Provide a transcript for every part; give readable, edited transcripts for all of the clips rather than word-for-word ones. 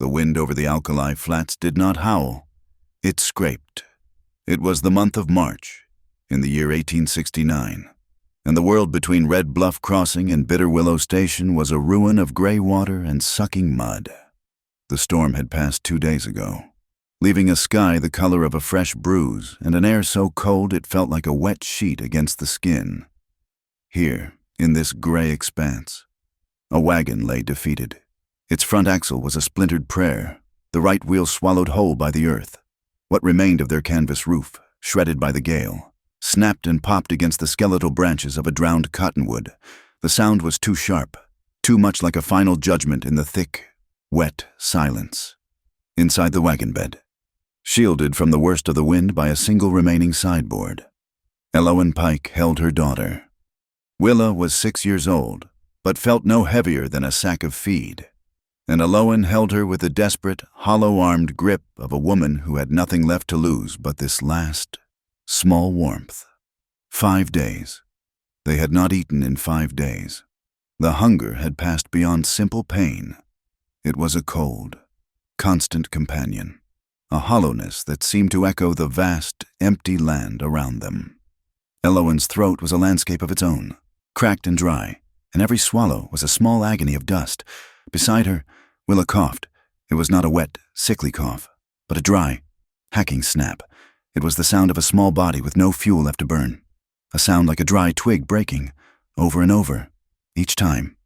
The wind over the alkali flats did not howl. It scraped. It was the month of March, in the year 1869, and the world between Red Bluff Crossing and Bitter Willow Station was a ruin of gray water and sucking mud. The storm had passed 2 days ago, leaving a sky the color of a fresh bruise and an air so cold it felt like a wet sheet against the skin. Here, in this gray expanse, a wagon lay defeated. Its front axle was a splintered prayer, the right wheel swallowed whole by the earth. What remained of their canvas roof, shredded by the gale, snapped and popped against the skeletal branches of a drowned cottonwood. The sound was too sharp, too much like a final judgment in the thick, wet silence. Inside the wagon bed, shielded from the worst of the wind by a single remaining sideboard, Elowen Pike held her daughter. Willa was 6 years old, but felt no heavier than a sack of feed, and Elowen held her with the desperate, hollow-armed grip of a woman who had nothing left to lose but this last, small warmth. 5 days. They had not eaten in 5 days. The hunger had passed beyond simple pain. It was a cold, constant companion, a hollowness that seemed to echo the vast, empty land around them. Elowen's throat was a landscape of its own, cracked and dry, and every swallow was a small agony of dust. Beside her, Willa coughed. It was not a wet, sickly cough, but a dry, hacking snap. It was the sound of a small body with no fuel left to burn. A sound like a dry twig breaking, over and over, each time.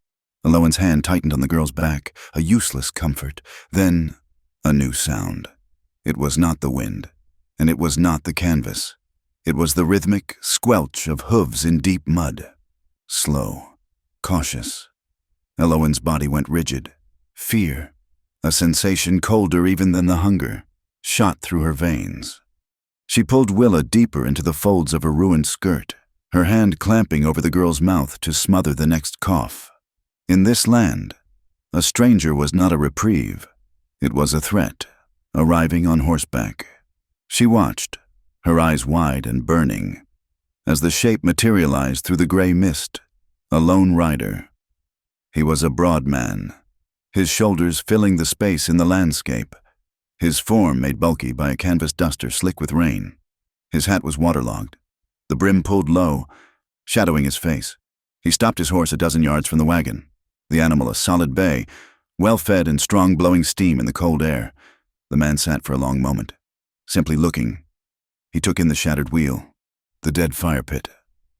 Elowen's hand tightened on the girl's back, a useless comfort. Then, a new sound. It was not the wind, and it was not the canvas. It was the rhythmic squelch of hooves in deep mud. Slow, cautious. Elowen's body went rigid. Fear, a sensation colder even than the hunger, shot through her veins. She pulled Willa deeper into the folds of her ruined skirt, her hand clamping over the girl's mouth to smother the next cough. In this land, a stranger was not a reprieve. It was a threat, arriving on horseback. She watched, her eyes wide and burning, as the shape materialized through the gray mist, a lone rider. He was a broad man, his shoulders filling the space in the landscape, his form made bulky by a canvas duster slick with rain. His hat was waterlogged, the brim pulled low, shadowing his face. He stopped his horse a dozen yards from the wagon, the animal a solid bay, well-fed and strong, blowing steam in the cold air. The man sat for a long moment, simply looking. He took in the shattered wheel, the dead fire pit,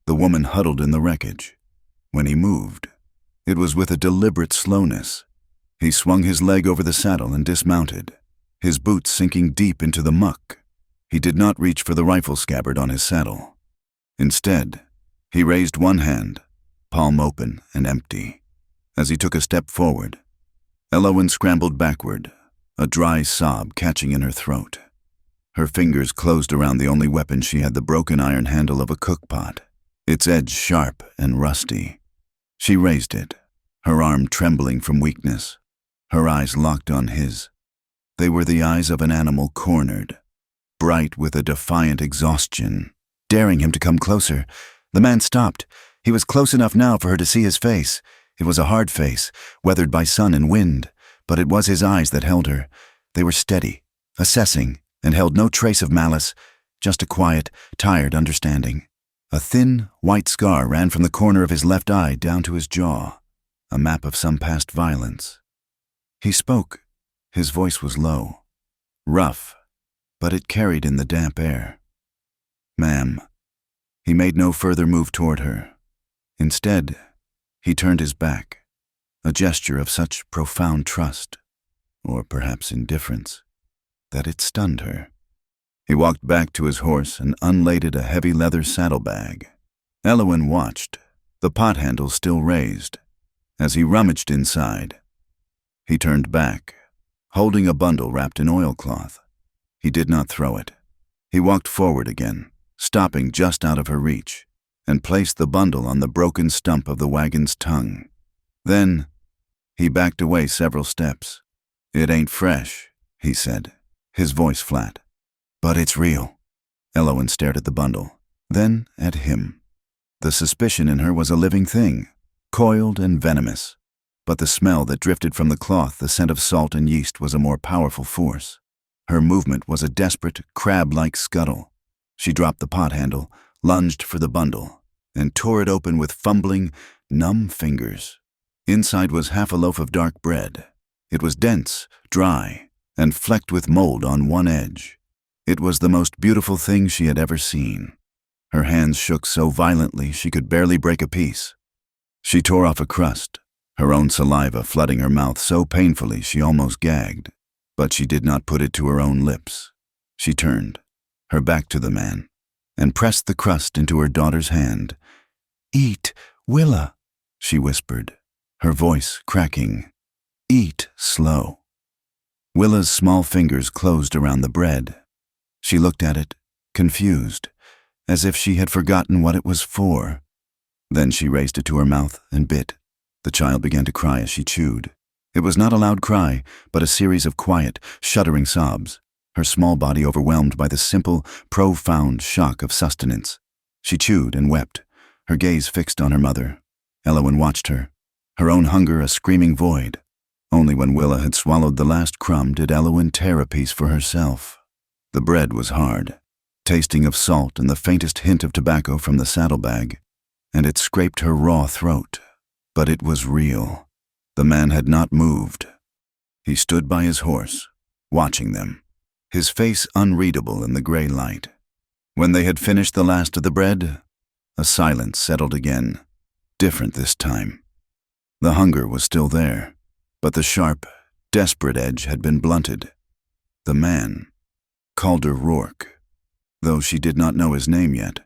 the woman huddled in the wreckage. When he moved, it was with a deliberate slowness. He swung his leg over the saddle and dismounted, his boots sinking deep into the muck. He did not reach for the rifle scabbard on his saddle. Instead, he raised one hand, palm open and empty. As he took a step forward, Elowen scrambled backward, a dry sob catching in her throat. Her fingers closed around the only weapon she had, the broken iron handle of a cookpot, its edge sharp and rusty. She raised it, her arm trembling from weakness, her eyes locked on his. They were the eyes of an animal cornered, bright with a defiant exhaustion, daring him to come closer. The man stopped. He was close enough now for her to see his face. It was a hard face, weathered by sun and wind, but it was his eyes that held her. They were steady, assessing, and held no trace of malice, just a quiet, tired understanding. A thin, white scar ran from the corner of his left eye down to his jaw, a map of some past violence. He spoke. His voice was low, rough, but it carried in the damp air. "Ma'am." He made no further move toward her. Instead, he turned his back, a gesture of such profound trust, or perhaps indifference, that it stunned her. He walked back to his horse and unladed a heavy leather saddlebag. Elowen watched, the pot handle still raised. As he rummaged inside, he turned back, holding a bundle wrapped in oilcloth. He did not throw it. He walked forward again, stopping just out of her reach, and placed the bundle on the broken stump of the wagon's tongue. Then, he backed away several steps. "It ain't fresh," he said, his voice flat. "But it's real." Elowen stared at the bundle, then at him. The suspicion in her was a living thing, coiled and venomous. but the smell that drifted from the cloth, the scent of salt and yeast, was a more powerful force. Her movement was a desperate, crab-like scuttle. She dropped the pot handle, lunged for the bundle, and tore it open with fumbling, numb fingers. Inside was half a loaf of dark bread. It was dense, dry, and flecked with mold on one edge. It was the most beautiful thing she had ever seen. Her hands shook so violently she could barely break a piece. She tore off a crust, her own saliva flooding her mouth so painfully she almost gagged. But she did not put it to her own lips. She turned, her back to the man, and pressed the crust into her daughter's hand. "Eat, Willa," she whispered, her voice cracking. "Eat slow." Willa's small fingers closed around the bread. She looked at it, confused, as if she had forgotten what it was for. Then she raised it to her mouth and bit. The child began to cry as she chewed. It was not a loud cry, but a series of quiet, shuddering sobs, her small body overwhelmed by the simple, profound shock of sustenance. She chewed and wept, her gaze fixed on her mother. Elowen watched her, her own hunger a screaming void. Only when Willa had swallowed the last crumb did Elowen tear a piece for herself. The bread was hard, tasting of salt and the faintest hint of tobacco from the saddlebag, and it scraped her raw throat. But it was real. The man had not moved. He stood by his horse, watching them, his face unreadable in the gray light. When they had finished the last of the bread, a silence settled again, different this time. The hunger was still there, but the sharp, desperate edge had been blunted. The man, Calder Rourke, though she did not know his name yet,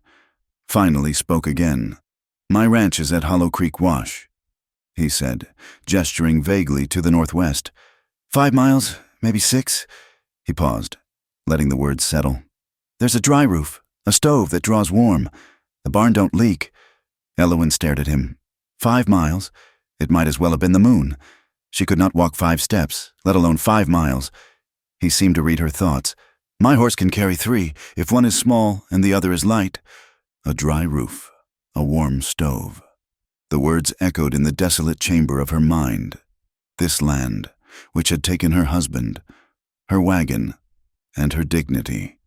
finally spoke again. "My ranch is at Hollow Creek Wash," he said, gesturing vaguely to the northwest. 5 miles, maybe 6. He paused, letting the words settle. "There's a dry roof, a stove that draws warm. The barn don't leak." Elowen stared at him. 5 miles? It might as well have been the moon. She could not walk 5 steps, let alone 5 miles. He seemed to read her thoughts. "My horse can carry 3, if one is small and the other is light." A dry roof, a warm stove. The words echoed in the desolate chamber of her mind. This land, which had taken her husband, her wagon, and her dignity,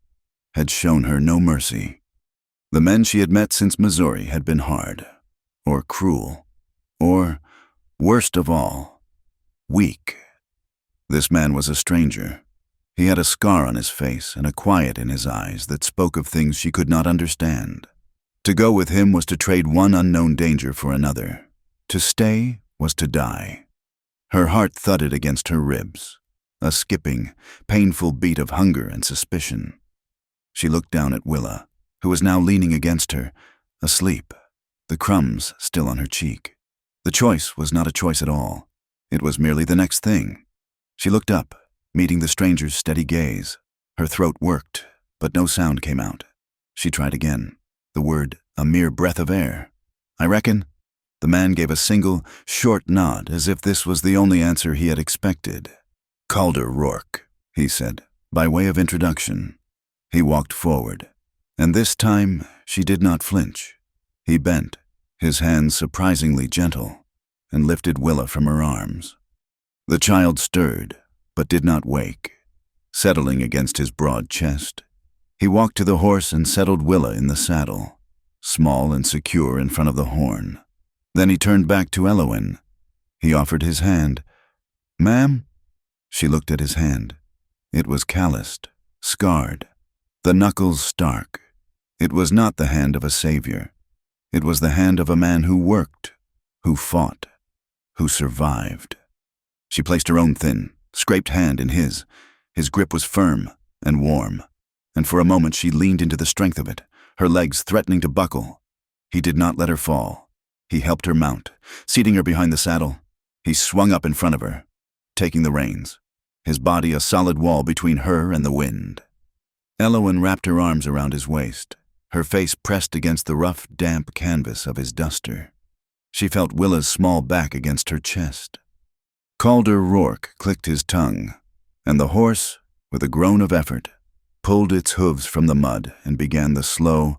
had shown her no mercy. The men she had met since Missouri had been hard, or cruel, or, worst of all, weak. This man was a stranger. He had a scar on his face and a quiet in his eyes that spoke of things she could not understand. To go with him was to trade one unknown danger for another. To stay was to die. Her heart thudded against her ribs, a skipping, painful beat of hunger and suspicion. She looked down at Willa, who was now leaning against her, asleep, the crumbs still on her cheek. The choice was not a choice at all. It was merely the next thing. She looked up, meeting the stranger's steady gaze. Her throat worked, but no sound came out. She tried again. The word, a mere breath of air. "I reckon." The man gave a single, short nod, as if this was the only answer he had expected. "Calder Rourke," he said, by way of introduction. He walked forward, and this time she did not flinch. He bent, his hands surprisingly gentle, and lifted Willa from her arms. The child stirred, but did not wake, settling against his broad chest. He walked to the horse and settled Willa in the saddle, small and secure in front of the horn. Then he turned back to Elowen. He offered his hand. "Ma'am?" She looked at his hand. It was calloused, scarred, the knuckles stark. It was not the hand of a savior. It was the hand of a man who worked, who fought, who survived. She placed her own thin, scraped hand in his. His grip was firm and warm, and for a moment she leaned into the strength of it, her legs threatening to buckle. He did not let her fall. He helped her mount, seating her behind the saddle. He swung up in front of her, taking the reins, his body a solid wall between her and the wind. Elowen wrapped her arms around his waist, her face pressed against the rough, damp canvas of his duster. She felt Willa's small back against her chest. Calder Rourke clicked his tongue, and the horse, with a groan of effort, pulled its hooves from the mud and began the slow,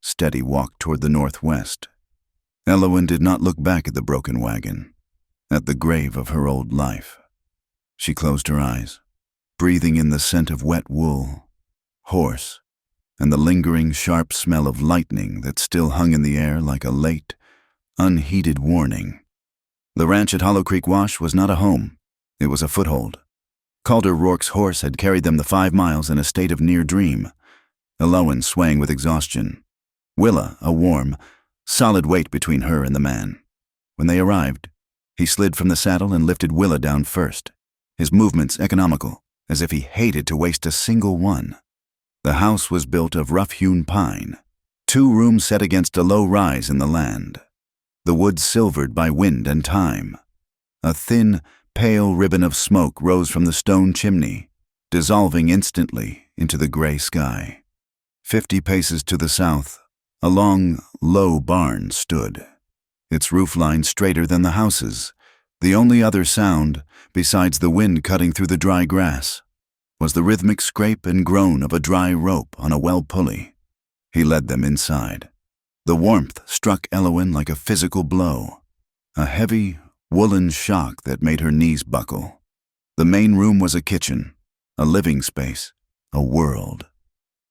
steady walk toward the northwest. Elowen did not look back at the broken wagon. at the grave of her old life. She closed her eyes, breathing in the scent of wet wool, horse, and the lingering sharp smell of lightning that still hung in the air like a late, unheeded warning. The ranch at Hollow Creek Wash was not a home. It was a foothold. Calder Rourke's horse had carried them the 5 miles in a state of near dream, Elowen swaying with exhaustion, Willa a warm, solid weight between her and the man. When they arrived, he slid from the saddle and lifted Willa down first, his movements economical, as if he hated to waste a single one. The house was built of rough-hewn pine, 2 rooms set against a low rise in the land, the wood silvered by wind and time. A thin, pale ribbon of smoke rose from the stone chimney, dissolving instantly into the gray sky. 50 paces to the south, a long, low barn stood, its roofline straighter than the houses. The only other sound, besides the wind cutting through the dry grass, was the rhythmic scrape and groan of a dry rope on a well pulley. He led them inside. The warmth struck Elowen like a physical blow, a heavy, woolen shock that made her knees buckle. The main room was a kitchen, a living space, a world.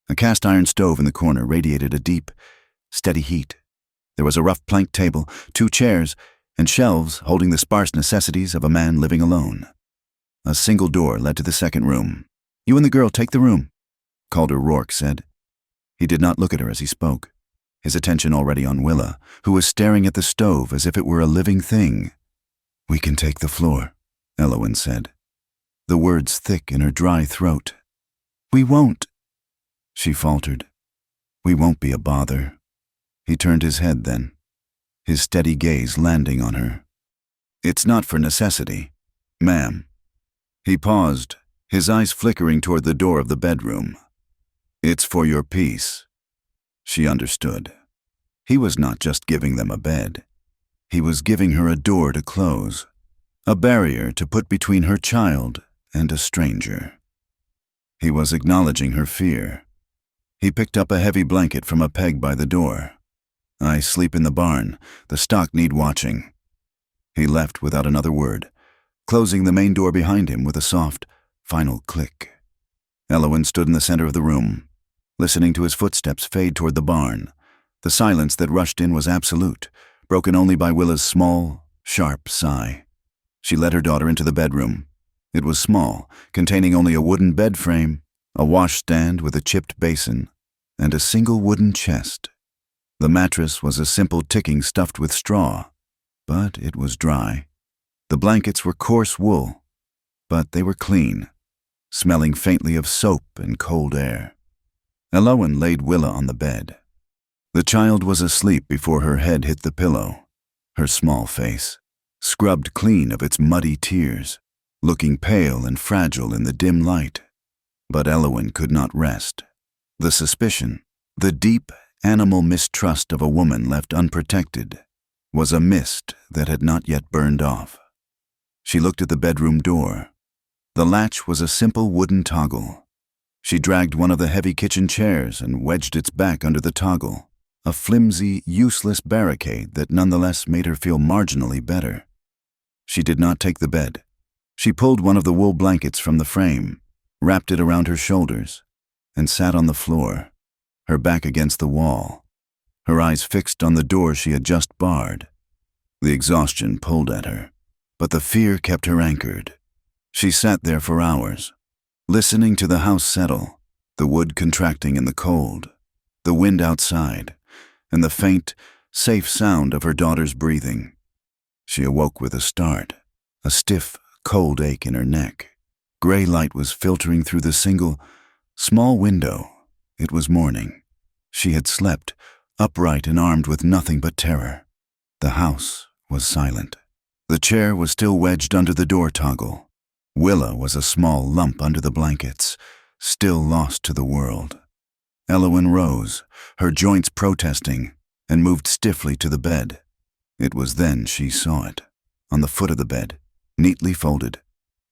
A cast-iron stove in the corner radiated a deep, steady heat. There was a rough plank table, 2 chairs, and shelves holding the sparse necessities of a man living alone. A single door led to the second room. "You and the girl take the room," Calder Rourke said. He did not look at her as he spoke, his attention already on Willa, who was staring at the stove as if it were a living thing. "We can take the floor," Elowen said, the words thick in her dry throat. "We won't," she faltered. "We won't be a bother." He turned his head then, his steady gaze landing on her. "It's not for necessity, ma'am." He paused, his eyes flickering toward the door of the bedroom. "It's for your peace." She understood. He was not just giving them a bed. He was giving her a door to close, a barrier to put between her child and a stranger. He was acknowledging her fear. He picked up a heavy blanket from a peg by the door. "I sleep in the barn. The stock need watching." He left without another word, closing the main door behind him with a soft, final click. Elowen stood in the center of the room, listening to his footsteps fade toward the barn. The silence that rushed in was absolute, broken only by Willa's small, sharp sigh. She led her daughter into the bedroom. It was small, containing only a wooden bed frame, a washstand with a chipped basin, and a single wooden chest. The mattress was a simple ticking stuffed with straw, but it was dry. The blankets were coarse wool, but they were clean, smelling faintly of soap and cold air. Elowen laid Willa on the bed. The child was asleep before her head hit the pillow, her small face, scrubbed clean of its muddy tears, looking pale and fragile in the dim light. But Elowen could not rest. The suspicion, the deep animal mistrust of a woman left unprotected, was a mist that had not yet burned off. She looked at the bedroom door. The latch was a simple wooden toggle. She dragged one of the heavy kitchen chairs and wedged its back under the toggle, a flimsy, useless barricade that nonetheless made her feel marginally better. She did not take the bed. She pulled one of the wool blankets from the frame, wrapped it around her shoulders, and sat on the floor, her back against the wall, her eyes fixed on the door she had just barred. The exhaustion pulled at her, but the fear kept her anchored. She sat there for hours, listening to the house settle, the wood contracting in the cold, the wind outside, and the faint, safe sound of her daughter's breathing. She awoke with a start, a stiff, cold ache in her neck. Gray light was filtering through the single, small window. It was morning. She had slept, upright and armed with nothing but terror. The house was silent. The chair was still wedged under the door toggle. Willa was a small lump under the blankets, still lost to the world. Elowen rose, her joints protesting, and moved stiffly to the bed. It was then she saw it. On the foot of the bed, neatly folded,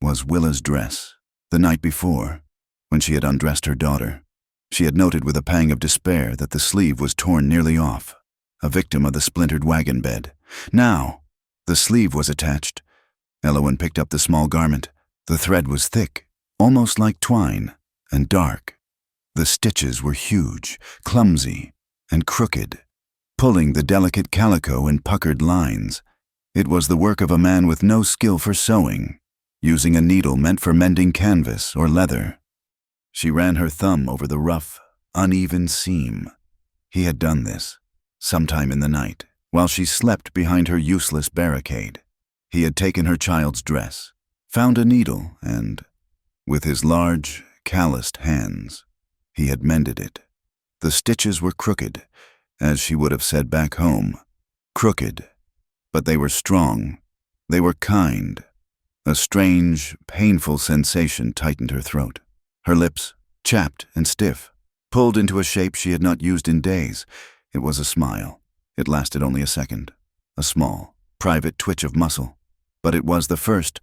was Willa's dress. The night before, when she had undressed her daughter, she had noted with a pang of despair that the sleeve was torn nearly off, a victim of the splintered wagon bed. Now, the sleeve was attached, Elowen picked up the small garment. The thread was thick, almost like twine, and dark. The stitches were huge, clumsy, and crooked, pulling the delicate calico in puckered lines. It was the work of a man with no skill for sewing, using a needle meant for mending canvas or leather. She ran her thumb over the rough, uneven seam. He had done this, sometime in the night, while she slept behind her useless barricade. He had taken her child's dress, found a needle, and, with his large, calloused hands, he had mended it. The stitches were crooked, as she would have said back home. Crooked, but they were strong. They were kind. A strange, painful sensation tightened her throat. Her lips, chapped and stiff, pulled into a shape she had not used in days. It was a smile. It lasted only a second. A small, private twitch of muscle. But it was the first.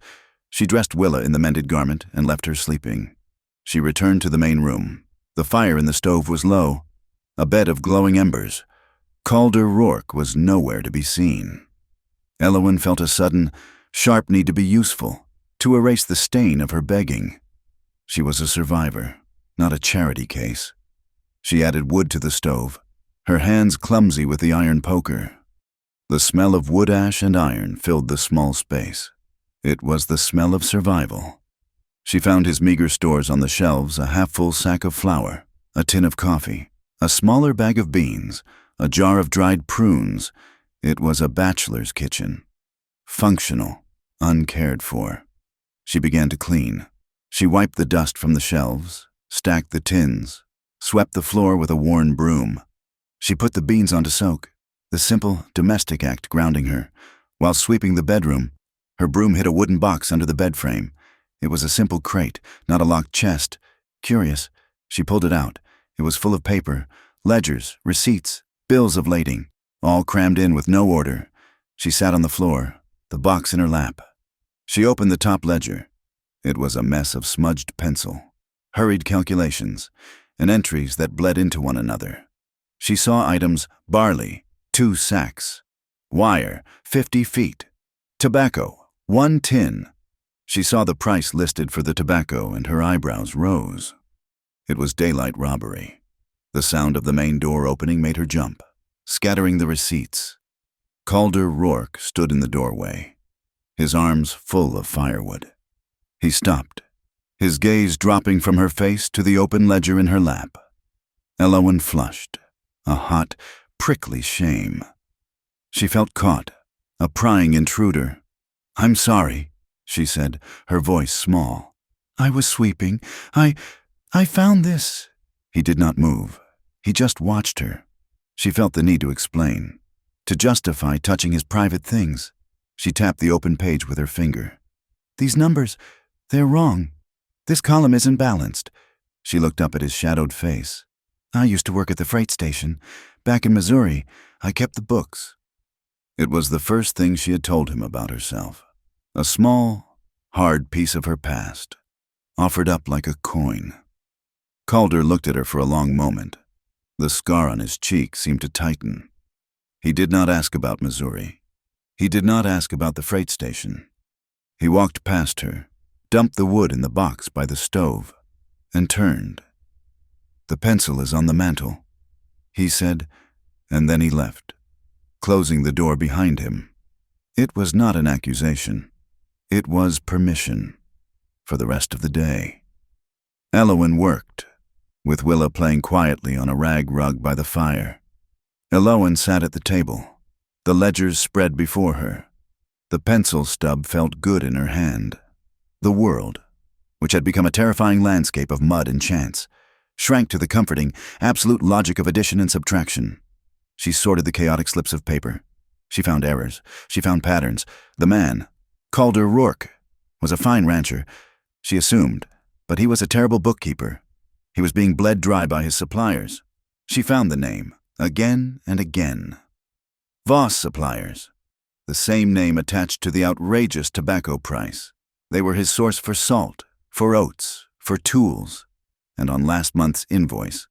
She dressed Willa in the mended garment and left her sleeping. She returned to the main room. The fire in the stove was low, a bed of glowing embers. Calder Rourke was nowhere to be seen. Elowen felt a sudden, sharp need to be useful, to erase the stain of her begging. She was a survivor, not a charity case. She added wood to the stove, her hands clumsy with the iron poker. The smell of wood ash and iron filled the small space. It was the smell of survival. She found his meager stores on the shelves, a half-full sack of flour, a tin of coffee, a smaller bag of beans, a jar of dried prunes. It was a bachelor's kitchen. Functional, uncared for. She began to clean. She wiped the dust from the shelves, stacked the tins, swept the floor with a worn broom. She put the beans on to soak, the simple domestic act grounding her. While sweeping the bedroom, her broom hit a wooden box under the bed frame. It was a simple crate, not a locked chest. Curious, she pulled it out. It was full of paper, ledgers, receipts, bills of lading, all crammed in with no order. She sat on the floor, the box in her lap. She opened the top ledger. It was a mess of smudged pencil, hurried calculations, and entries that bled into one another. She saw items: barley, 2 sacks; wire, 50 feet; tobacco, 1 tin. She saw the price listed for the tobacco and her eyebrows rose. It was daylight robbery. The sound of the main door opening made her jump, scattering the receipts. Calder Rourke stood in the doorway, his arms full of firewood. He stopped, his gaze dropping from her face to the open ledger in her lap. Elowen flushed, a hot, prickly shame. She felt caught, a prying intruder. "I'm sorry," she said, her voice small. "I was sweeping. I found this." He did not move. He just watched her. She felt the need to explain, to justify touching his private things. She tapped the open page with her finger. "These numbers, they're wrong. This column isn't balanced." She looked up at his shadowed face. "I used to work at the freight station. Back in Missouri, I kept the books." It was the first thing she had told him about herself. A small, hard piece of her past, offered up like a coin. Calder looked at her for a long moment. The scar on his cheek seemed to tighten. He did not ask about Missouri. He did not ask about the freight station. He walked past her, dumped the wood in the box by the stove, and turned. "The pencil is on the mantel," he said, and then he left, closing the door behind him. It was not an accusation. It was permission for the rest of the day. Elowen worked, with Willa playing quietly on a rag rug by the fire. Elowen sat at the table, the ledgers spread before her. The pencil stub felt good in her hand. The world, which had become a terrifying landscape of mud and chance, shrank to the comforting, absolute logic of addition and subtraction. She sorted the chaotic slips of paper. She found errors. She found patterns. The man, Calder Rourke, was a fine rancher, she assumed, but he was a terrible bookkeeper. He was being bled dry by his suppliers. She found the name, again and again. Voss Suppliers, the same name attached to the outrageous tobacco price. They were his source for salt, for oats, for tools, and on last month's invoice,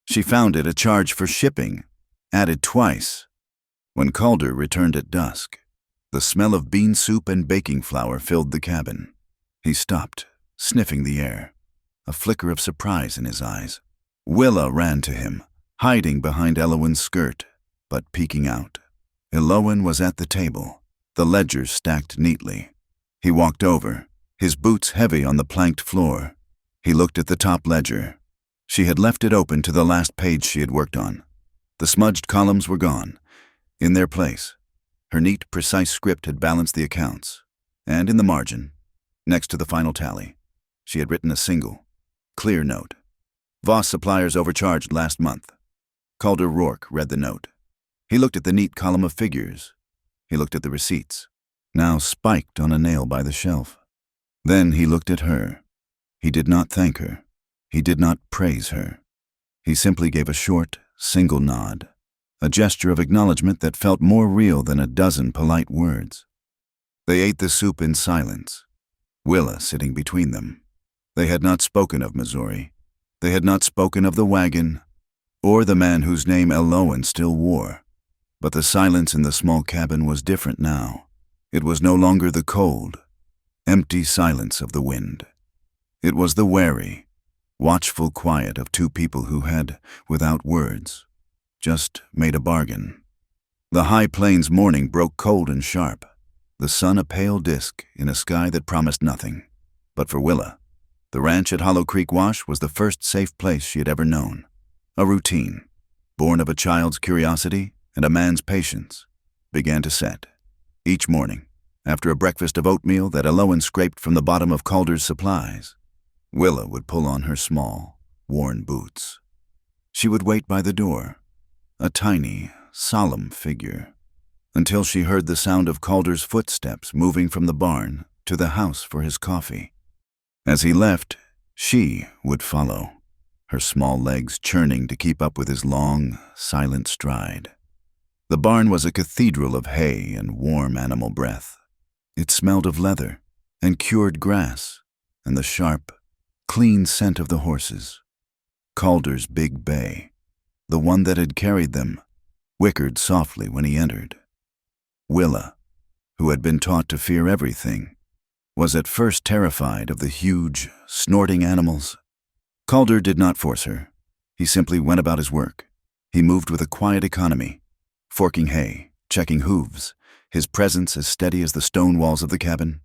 she found it a charge for shipping, added twice. When Calder returned at dusk, The smell of bean soup and baking flour filled the cabin. He stopped, sniffing the air, a flicker of surprise in his eyes. Willa ran to him, hiding behind Elowen's skirt, but peeking out. Elowen was at the table, the ledgers stacked neatly. He walked over, his boots heavy on the planked floor. He looked at the top ledger. She had left it open to the last page she had worked on. The smudged columns were gone. In their place, her neat, precise script had balanced the accounts. And in the margin, next to the final tally, she had written a single, clear note. Voss suppliers overcharged last month. Calder Rourke read the note. He looked at the neat column of figures. He looked at the receipts, now spiked on a nail by the shelf. Then he looked at her. He did not thank her. He did not praise her. He simply gave a short, single nod, a gesture of acknowledgement that felt more real than a dozen polite words. They ate the soup in silence, Willa sitting between them. They had not spoken of Missouri. They had not spoken of the wagon, or the man whose name Elowen still wore. But the silence in the small cabin was different now. It was no longer the cold, empty silence of the wind. It was the wary, watchful quiet of two people who had, without words, just made a bargain. The high plains morning broke cold and sharp, the sun a pale disk in a sky that promised nothing. But for Willa, the ranch at Hollow Creek Wash was the first safe place she had ever known. A routine, born of a child's curiosity and a man's patience, began to set. Each morning, after a breakfast of oatmeal that Elowen scraped from the bottom of Calder's supplies, Willa would pull on her small, worn boots. She would wait by the door, a tiny, solemn figure, until she heard the sound of Calder's footsteps moving from the barn to the house for his coffee. As he left, she would follow, her small legs churning to keep up with his long, silent stride. The barn was a cathedral of hay and warm animal breath. It smelled of leather and cured grass and the sharp, clean scent of the horses. Calder's big bay, the one that had carried them, whickered softly when he entered. Willa, who had been taught to fear everything, was at first terrified of the huge, snorting animals. Calder did not force her. He simply went about his work. He moved with a quiet economy, forking hay, checking hooves, his presence as steady as the stone walls of the cabin.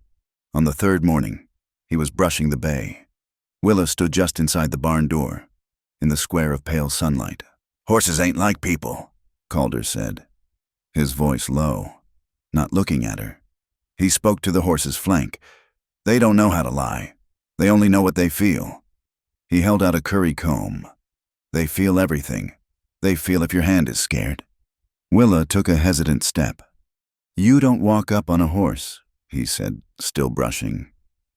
On the third morning, he was brushing the bay. Willa stood just inside the barn door, in the square of pale sunlight. "Horses ain't like people," Calder said, his voice low, not looking at her. He spoke to the horse's flank. "They don't know how to lie. They only know what they feel." He held out a curry comb. "They feel everything. They feel if your hand is scared." Willa took a hesitant step. "You don't walk up on a horse," he said, still brushing.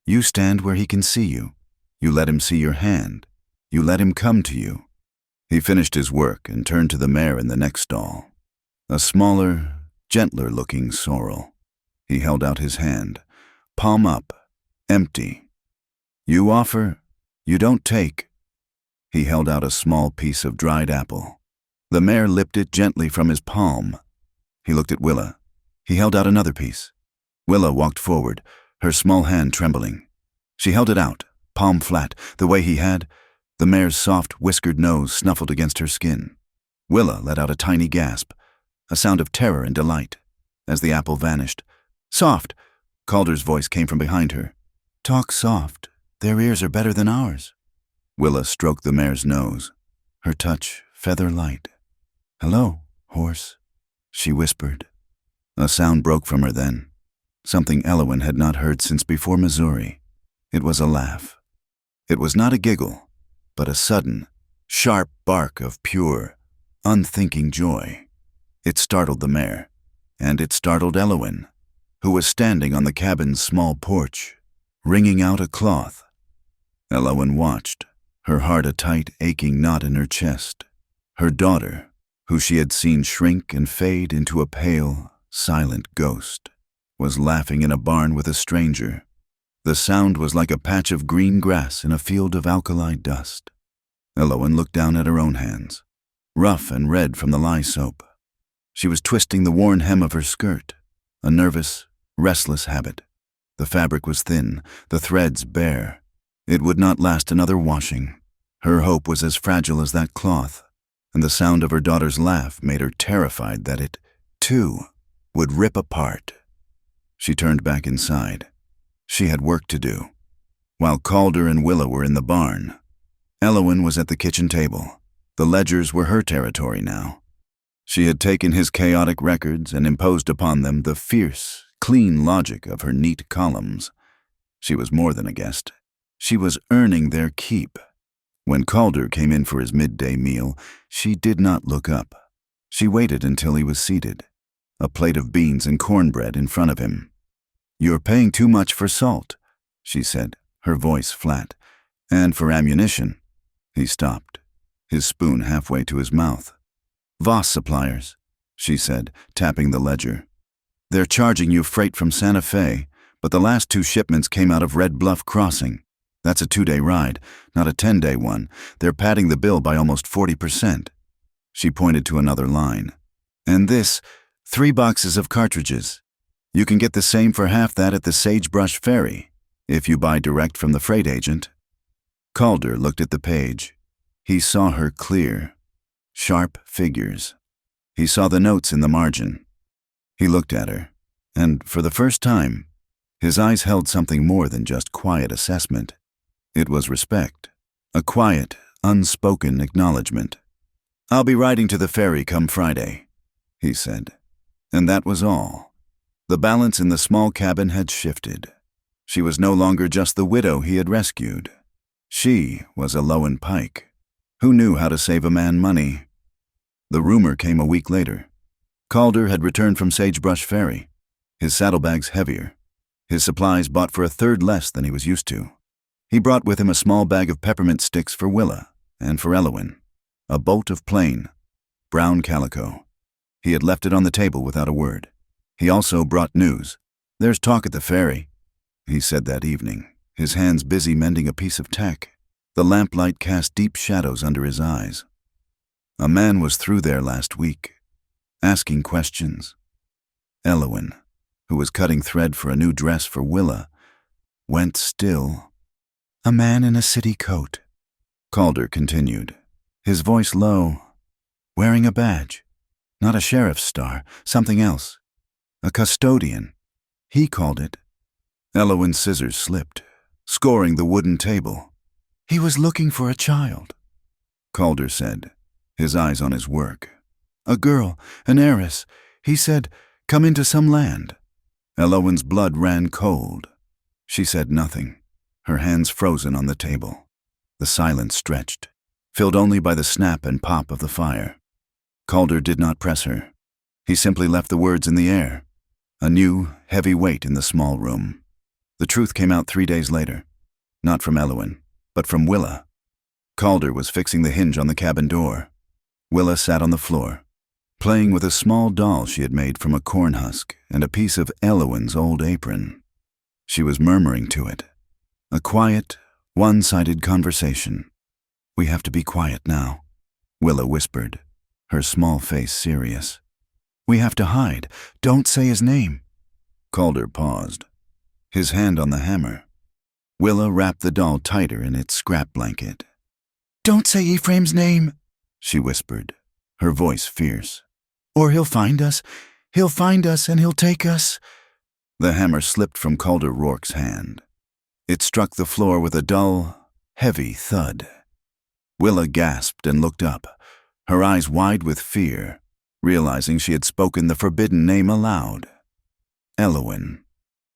"You stand where he can see you. You let him see your hand. You let him come to you." He finished his work and turned to the mare in the next stall, a smaller, gentler-looking sorrel. He held out his hand, palm up, empty. "You offer, you don't take." He held out a small piece of dried apple. The mare lipped it gently from his palm. He looked at Willa. He held out another piece. Willa walked forward, her small hand trembling. She held it out, palm flat, the way he had. The mare's soft, whiskered nose snuffled against her skin. Willa let out a tiny gasp, a sound of terror and delight, as the apple vanished. "Soft!" Calder's voice came from behind her. "Talk soft. Their ears are better than ours." Willa stroked the mare's nose, her touch feather light. "Hello, horse," she whispered. A sound broke from her then, something Elowen had not heard since before Missouri. It was a laugh. It was not a giggle, but a sudden, sharp bark of pure, unthinking joy. It startled the mare, and it startled Elowen, who was standing on the cabin's small porch, wringing out a cloth. Elowen watched, her heart a tight, aching knot in her chest. Her daughter, who she had seen shrink and fade into a pale, silent ghost, was laughing in a barn with a stranger. The sound was like a patch of green grass in a field of alkali dust. Elowen looked down at her own hands, rough and red from the lye soap. She was twisting the worn hem of her skirt. a nervous, restless habit. The fabric was thin, the threads bare. It would not last another washing. Her hope was as fragile as that cloth, and the sound of her daughter's laugh made her terrified that it, too, would rip apart. She turned back inside. She had work to do. While Calder and Willa were in the barn, Elowen was at the kitchen table. The ledgers were her territory now. She had taken his chaotic records and imposed upon them the fierce, clean logic of her neat columns. She was more than a guest. She was earning their keep. When Calder came in for his midday meal, she did not look up. She waited until he was seated, a plate of beans and cornbread in front of him. "You're paying too much for salt," she said, her voice flat. "And for ammunition." He stopped, his spoon halfway to his mouth. "Voss suppliers," she said, tapping the ledger. "They're charging you freight from Santa Fe, but the last 2 shipments came out of Red Bluff Crossing. That's a 2-day ride, not a 10-day one. They're padding the bill by almost 40%. She pointed to another line. "And this, 3 boxes of cartridges. You can get the same for half that at the Sagebrush Ferry, if you buy direct from the freight agent." Calder looked at the page. He saw her clear, sharp figures. He saw the notes in the margin. He looked at her, and for the first time, his eyes held something more than just quiet assessment. It was respect, a quiet, unspoken acknowledgement. "I'll be riding to the ferry come Friday," he said. And that was all. The balance in the small cabin had shifted. She was no longer just the widow he had rescued. She was Elowen Pike, who knew how to save a man money. The rumor came a week later. Calder had returned from Sagebrush Ferry, his saddlebags heavier, his supplies bought for 1/3 less than he was used to. He brought with him a small bag of peppermint sticks for Willa and for Elowen, a bolt of plain, brown calico. He had left it on the table without a word. He also brought news. "There's talk at the ferry," he said that evening, his hands busy mending a piece of tack. The lamplight cast deep shadows under his eyes. "A man was through there last week, asking questions." Elowen, who was cutting thread for a new dress for Willa, went still. "A man in a city coat," Calder continued, his voice low, "wearing a badge. Not a sheriff's star, something else. A custodian. He called it." Elowen's scissors slipped, scoring the wooden table. "He was looking for a child," Calder said, his eyes on his work. "A girl, an heiress. He said, 'Come into some land.'" Elowen's blood ran cold. She said nothing, her hands frozen on the table. The silence stretched, filled only by the snap and pop of the fire. Calder did not press her. He simply left the words in the air, a new, heavy weight in the small room. The truth came out 3 days later, not from Elowen, but from Willa. Calder was fixing the hinge on the cabin door. Willa sat on the floor, playing with a small doll she had made from a corn husk and a piece of Elowen's old apron. She was murmuring to it, a quiet, one-sided conversation. "We have to be quiet now," Willa whispered, her small face serious. "We have to hide. Don't say his name." Calder paused, his hand on the hammer. Willa wrapped the doll tighter in its scrap blanket. "Don't say Ephraim's name," she whispered, her voice fierce. "Or he'll find us. He'll find us and he'll take us." The hammer slipped from Calder Rourke's hand. It struck the floor with a dull, heavy thud. Willa gasped and looked up, her eyes wide with fear, realizing she had spoken the forbidden name aloud. Elowen,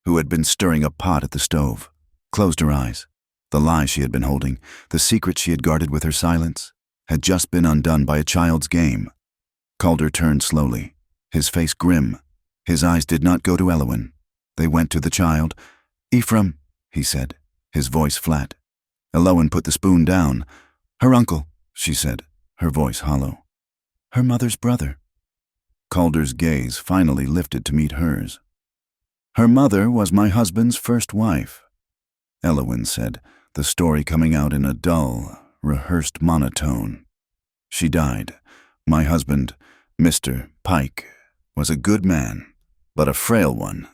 who had been stirring a pot at the stove, closed her eyes. The lie she had been holding, the secret she had guarded with her silence, had just been undone by a child's game. Calder turned slowly, his face grim. His eyes did not go to Elowen. They went to the child. "Ephraim," he said, his voice flat. Elowen put the spoon down. "Her uncle," she said, her voice hollow. "Her mother's brother." Calder's gaze finally lifted to meet hers. "Her mother was my husband's first wife," Elowen said, the story coming out in a dull, rehearsed monotone. "She died. My husband, Mr. Pike, was a good man. but a frail one.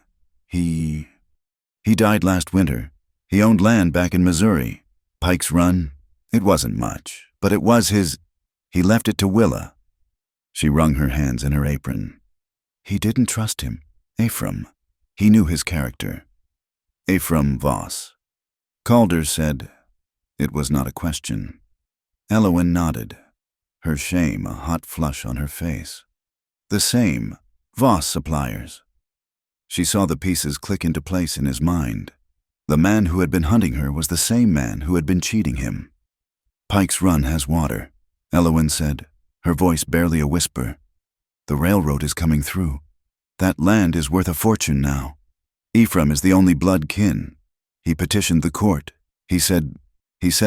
He died last winter. He owned land back in Missouri. Pike's Run. It wasn't much, but it was his. He left it to Willa. She wrung her hands in her apron. He didn't trust him. Ephraim. He knew his character. Ephraim Voss. Calder said it was not a question. Elowen nodded, her shame a hot flush on her face. The same. Voss suppliers. She saw the pieces click into place in his mind. The man who had been hunting her was the same man who had been cheating him. Pike's Run has water, Elowen said, her voice barely a whisper. The railroad is coming through. That land is worth a fortune now. Ephraim is the only blood kin. He petitioned the court. He said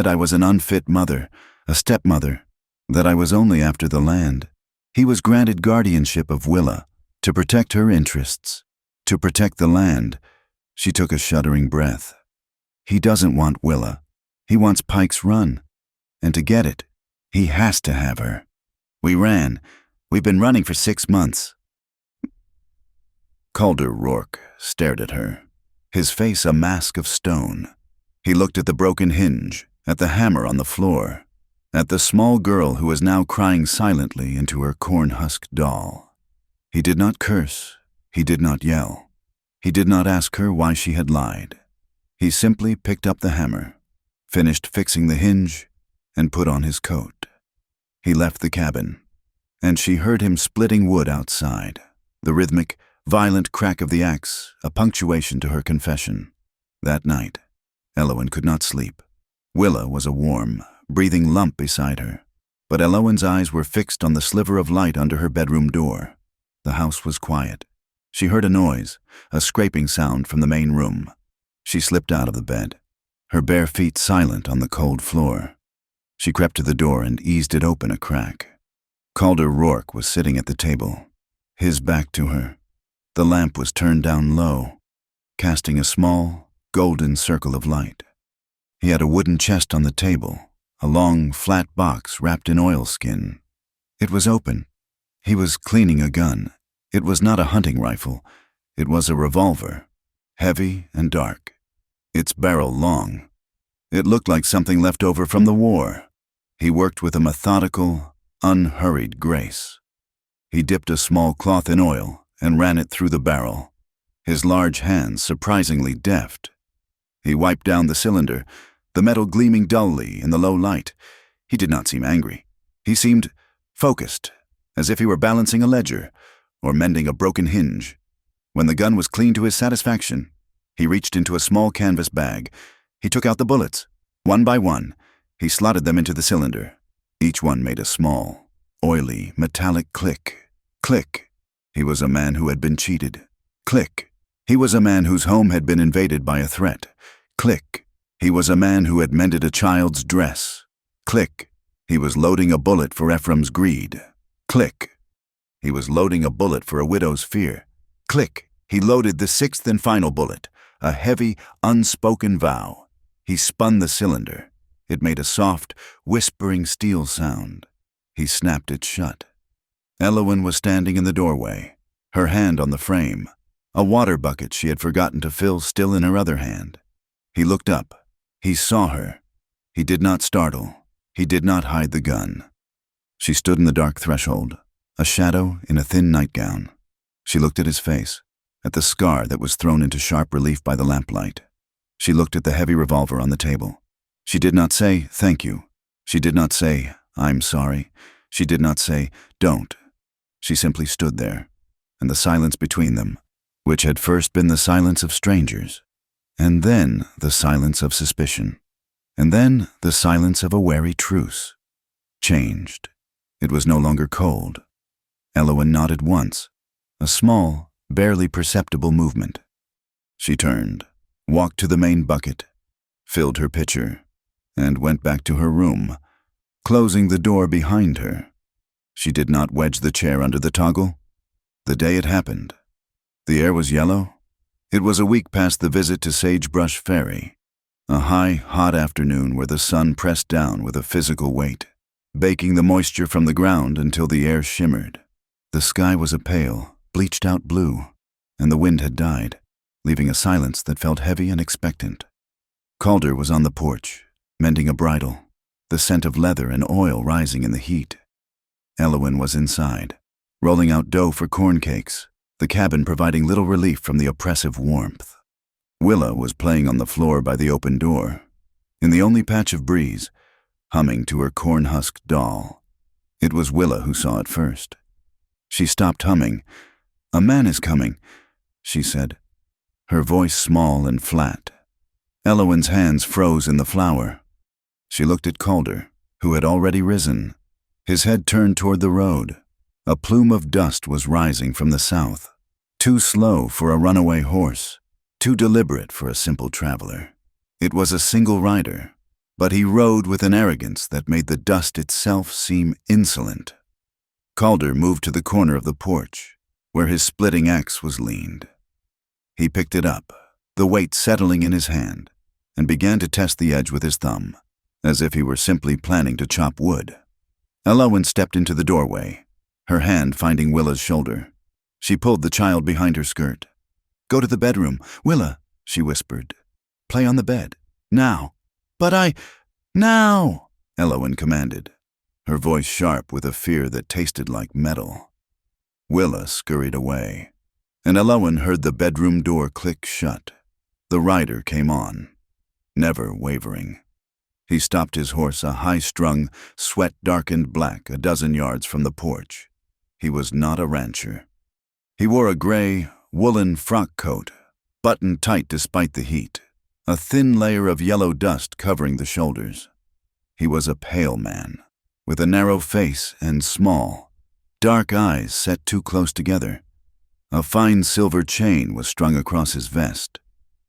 I was an unfit mother, a stepmother, that I was only after the land. He was granted guardianship of Willa, to protect her interests, to protect the land. She took a shuddering breath. He doesn't want Willa. He wants Pike's Run. And to get it, he has to have her. We ran. We've been running for 6 months. Calder Rourke stared at her, his face a mask of stone. He looked at the broken hinge, at the hammer on the floor, at the small girl who was now crying silently into her corn-husked doll. He did not curse. He did not yell. He did not ask her why she had lied. He simply picked up the hammer, finished fixing the hinge, and put on his coat. He left the cabin, and she heard him splitting wood outside, the rhythmic, violent crack of the axe, a punctuation to her confession. That night, Elowen could not sleep. Willa was a warm, breathing lump beside her, but Elowen's eyes were fixed on the sliver of light under her bedroom door. The house was quiet. She heard a noise, a scraping sound from the main room. She slipped out of the bed, her bare feet silent on the cold floor. She crept to the door and eased it open a crack. Calder Rourke was sitting at the table, his back to her. The lamp was turned down low, casting a small, golden circle of light. He had a wooden chest on the table, a long, flat box wrapped in oilskin. It was open. He was cleaning a gun. It was not a hunting rifle. It was a revolver, heavy and dark, its barrel long. It looked like something left over from the war. He worked with a methodical, unhurried grace. He dipped a small cloth in oil and ran it through the barrel, his large hands surprisingly deft. He wiped down the cylinder, the metal gleaming dully in the low light. He did not seem angry. He seemed focused, as if he were balancing a ledger or mending a broken hinge. When the gun was clean to his satisfaction, he reached into a small canvas bag. He took out the bullets. One by one, he slotted them into the cylinder. Each one made a small, oily, metallic click. Click. He was a man who had been cheated. Click. He was a man whose home had been invaded by a threat. Click. He was a man who had mended a child's dress. Click. He was loading a bullet for Ephraim's greed. Click. He was loading a bullet for a widow's fear. Click. He loaded the 6th and final bullet, a heavy, unspoken vow. He spun the cylinder. It made a soft, whispering steel sound. He snapped it shut. Elowen was standing in the doorway, her hand on the frame, a water bucket she had forgotten to fill still in her other hand. He looked up. He saw her. He did not startle. He did not hide the gun. She stood in the dark threshold, a shadow in a thin nightgown. She looked at his face, at the scar that was thrown into sharp relief by the lamplight. She looked at the heavy revolver on the table. She did not say, "Thank you." She did not say, "I'm sorry." She did not say, "Don't." She simply stood there, and the silence between them, which had first been the silence of strangers, and then the silence of suspicion, and then the silence of a wary truce, changed. It was no longer cold. Elowen nodded once, a small, barely perceptible movement. She turned, walked to the main bucket, filled her pitcher, and went back to her room, closing the door behind her. She did not wedge the chair under the toggle. The day it happened. The air was yellow. It was a week past the visit to Sagebrush Ferry, a high, hot afternoon where the sun pressed down with a physical weight, baking the moisture from the ground until the air shimmered. The sky was a pale, bleached-out blue, and the wind had died, leaving a silence that felt heavy and expectant. Calder was on the porch, mending a bridle, the scent of leather and oil rising in the heat. Elowyn was inside, rolling out dough for corn cakes, the cabin providing little relief from the oppressive warmth. Willa was playing on the floor by the open door, in the only patch of breeze, humming to her corn-husked doll. It was Willa who saw it first. She stopped humming. "A man is coming," she said, her voice small and flat. Elowyn's hands froze in the flour. She looked at Calder, who had already risen, his head turned toward the road. A plume of dust was rising from the south, too slow for a runaway horse, too deliberate for a simple traveler. It was a single rider, but he rode with an arrogance that made the dust itself seem insolent. Calder moved to the corner of the porch, where his splitting axe was leaned. He picked it up, the weight settling in his hand, and began to test the edge with his thumb, as if he were simply planning to chop wood. Elowyn stepped into the doorway, her hand finding Willa's shoulder. She pulled the child behind her skirt. "Go to the bedroom. Willa," she whispered. "Play on the bed. Now." "But Now," Elowyn commanded, her voice sharp with a fear that tasted like metal. Willa scurried away, and Elowyn heard the bedroom door click shut. The rider came on, never wavering. He stopped his horse, a high-strung, sweat-darkened black, a dozen yards from the porch. He was not a rancher. He wore a gray, woolen frock coat, buttoned tight despite the heat, a thin layer of yellow dust covering the shoulders. He was a pale man, with a narrow face and small, dark eyes set too close together. A fine silver chain was strung across his vest,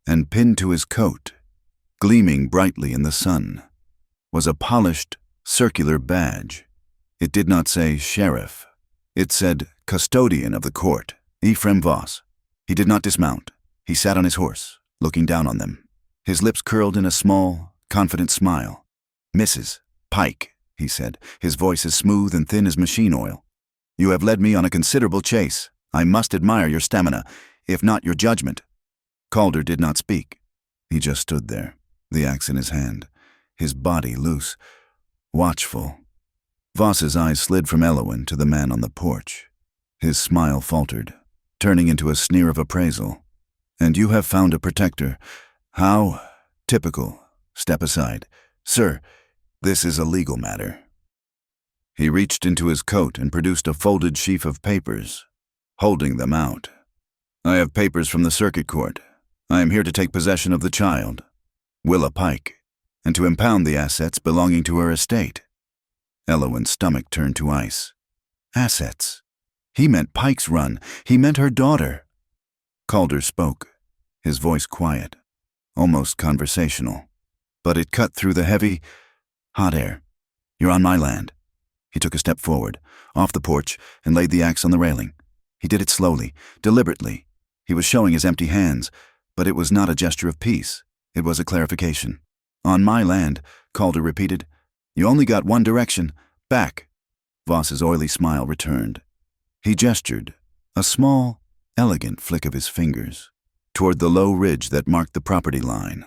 and pinned to his coat, gleaming brightly in the sun, was a polished, circular badge. It did not say sheriff. It said custodian of the court, Ephraim Voss. He did not dismount. He sat on his horse, looking down on them, his lips curled in a small, confident smile. "Mrs. Pike," he said, his voice as smooth and thin as machine oil. "You have led me on a considerable chase. I must admire your stamina, if not your judgment." Calder did not speak. He just stood there, the axe in his hand, his body loose, watchful. Voss's eyes slid from Elowyn to the man on the porch. His smile faltered, turning into a sneer of appraisal. "And you have found a protector. How? Typical. Step aside. Sir, this is a legal matter." He reached into his coat and produced a folded sheaf of papers, holding them out. "I have papers from the circuit court. I am here to take possession of the child, Willa Pike, and to impound the assets belonging to her estate." Elowyn's stomach turned to ice. Assets? He meant Pike's run. He meant her daughter. Calder spoke, his voice quiet, almost conversational, but it cut through the heavy, hot air. "You're on my land." He took a step forward, off the porch, and laid the axe on the railing. He did it slowly, deliberately. He was showing his empty hands, but it was not a gesture of peace. It was a clarification. "On my land," Calder repeated. "You only got one direction. Back." Voss's oily smile returned. He gestured, a small, elegant flick of his fingers, toward the low ridge that marked the property line,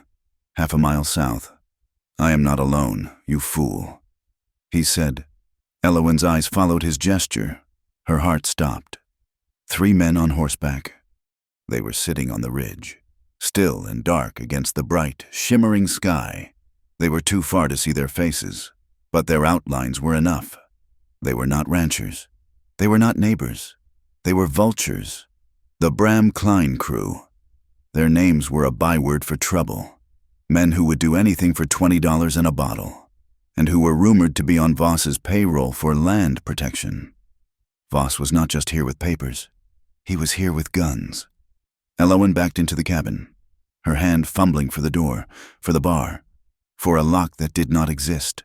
half a mile south. "I am not alone, you fool," he said. Elowyn's eyes followed his gesture. Her heart stopped. 3 men on horseback. They were sitting on the ridge, still and dark against the bright, shimmering sky. They were too far to see their faces, but their outlines were enough. They were not ranchers. They were not neighbors. They were vultures. The Bram Klein crew. Their names were a byword for trouble. Men who would do anything for $20 and a bottle, and who were rumored to be on Voss's payroll for land protection. Voss was not just here with papers. He was here with guns. Elowyn backed into the cabin, her hand fumbling for the door, for the bar, for a lock that did not exist.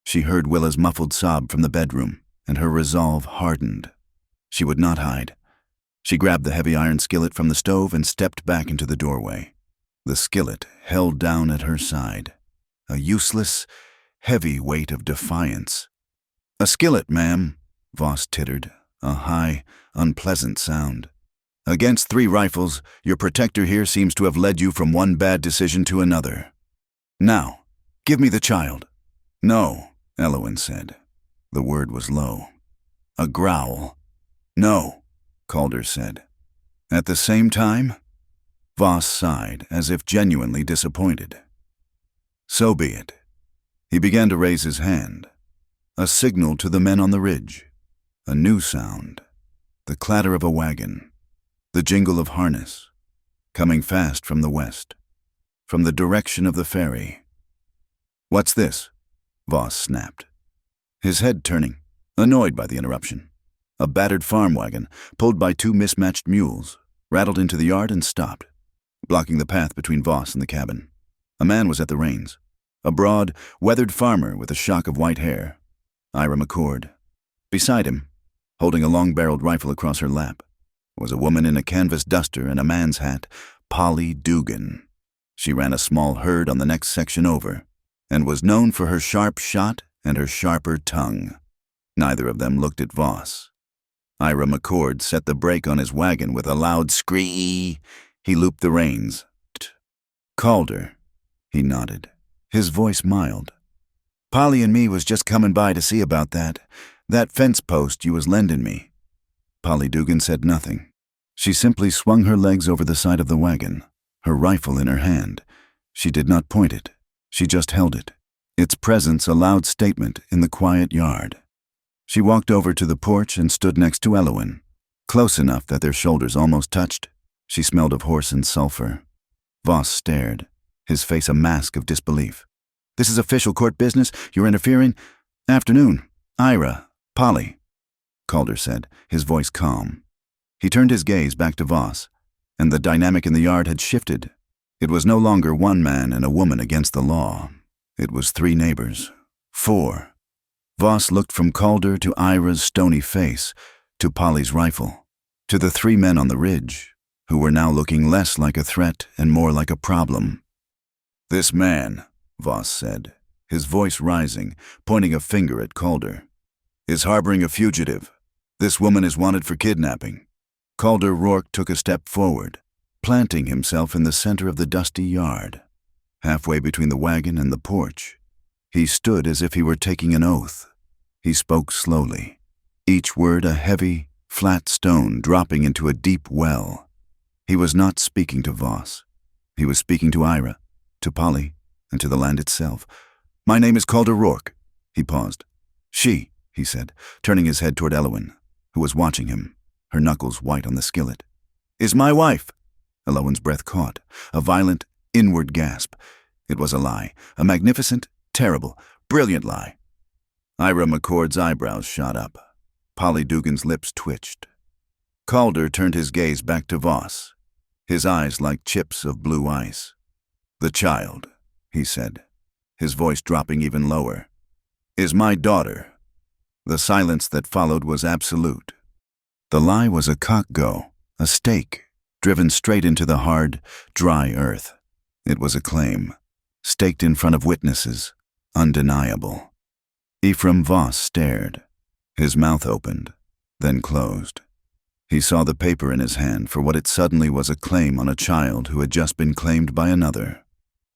She heard Willa's muffled sob from the bedroom, and her resolve hardened. She would not hide. She grabbed the heavy iron skillet from the stove and stepped back into the doorway. The skillet held down at her side, a useless, heavy weight of defiance. "A skillet, ma'am," Voss tittered, a high, unpleasant sound. Against 3 rifles, your protector here seems to have led you from one bad decision to another. Now, give me the child." "No," Elowin said. The word was low. A growl. "No," Calder said. At the same time, Voss sighed, as if genuinely disappointed. "So be it." He began to raise his hand, a signal to the men on the ridge. A new sound, the clatter of a wagon, the jingle of harness, coming fast from the west, from the direction of the ferry. "What's this?" Voss snapped, his head turning, annoyed by the interruption. A battered farm wagon, pulled by 2 mismatched mules, rattled into the yard and stopped, blocking the path between Voss and the cabin. A man was at the reins, a broad, weathered farmer with a shock of white hair, Ira McCord. Beside him, holding a long-barreled rifle across her lap, was a woman in a canvas duster and a man's hat, Polly Dugan. She ran a small herd on the next section over, and was known for her sharp shot and her sharper tongue. Neither of them looked at Voss. Ira McCord set the brake on his wagon with a loud scree. He looped the reins. "Calder," he nodded, his voice mild. "Polly and me was just comin' by to see about that fence post you was lendin' me." Polly Dugan said nothing. She simply swung her legs over the side of the wagon, her rifle in her hand. She did not point it. She just held it, its presence a loud statement in the quiet yard. She walked over to the porch and stood next to Elowin, close enough that their shoulders almost touched. She smelled of horse and sulfur. Voss stared, his face a mask of disbelief. "This is official court business. You're interfering." "Afternoon. Ira, Polly," Calder said, his voice calm. He turned his gaze back to Voss, and the dynamic in the yard had shifted. It was no longer one man and a woman against the law. It was 3 neighbors. 4. Voss looked from Calder to Ira's stony face, to Polly's rifle, to the 3 men on the ridge, who were now looking less like a threat and more like a problem. "This man," Voss said, his voice rising, pointing a finger at Calder, "is harboring a fugitive. This woman is wanted for kidnapping." Calder Rourke took a step forward, planting himself in the center of the dusty yard, halfway between the wagon and the porch. He stood as if he were taking an oath. He spoke slowly, each word a heavy, flat stone dropping into a deep well. He was not speaking to Voss. He was speaking to Ira, to Polly, and to the land itself. "My name is Calder Rourke." He paused. "She," he said, turning his head toward Elowin, who was watching him, her knuckles white on the skillet, "is my wife." Elowin's breath caught, a violent, inward gasp. It was a lie, a magnificent, terrible, brilliant lie. Ira McCord's eyebrows shot up. Polly Dugan's lips twitched. Calder turned his gaze back to Voss, his eyes like chips of blue ice. "The child," he said, his voice dropping even lower, "is my daughter." The silence that followed was absolute. The lie was a cock-go, a stake, driven straight into the hard, dry earth. It was a claim, staked in front of witnesses, undeniable. Ephraim Voss stared. His mouth opened, then closed. He saw the paper in his hand for what it suddenly was, a claim on a child who had just been claimed by another.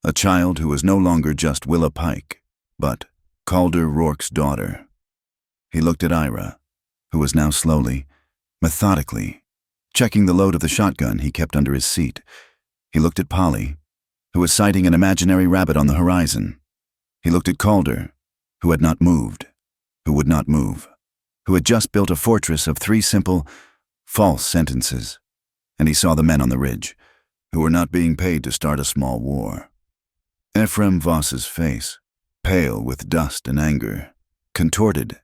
A child who was no longer just Willa Pike, but Calder Rourke's daughter. He looked at Ira, who was now slowly, methodically, checking the load of the shotgun he kept under his seat. He looked at Polly, who was sighting an imaginary rabbit on the horizon. He looked at Calder, who had not moved, who would not move, who had just built a fortress of 3 simple, false sentences. And he saw the men on the ridge, who were not being paid to start a small war. Ephraim Voss's face, pale with dust and anger, contorted.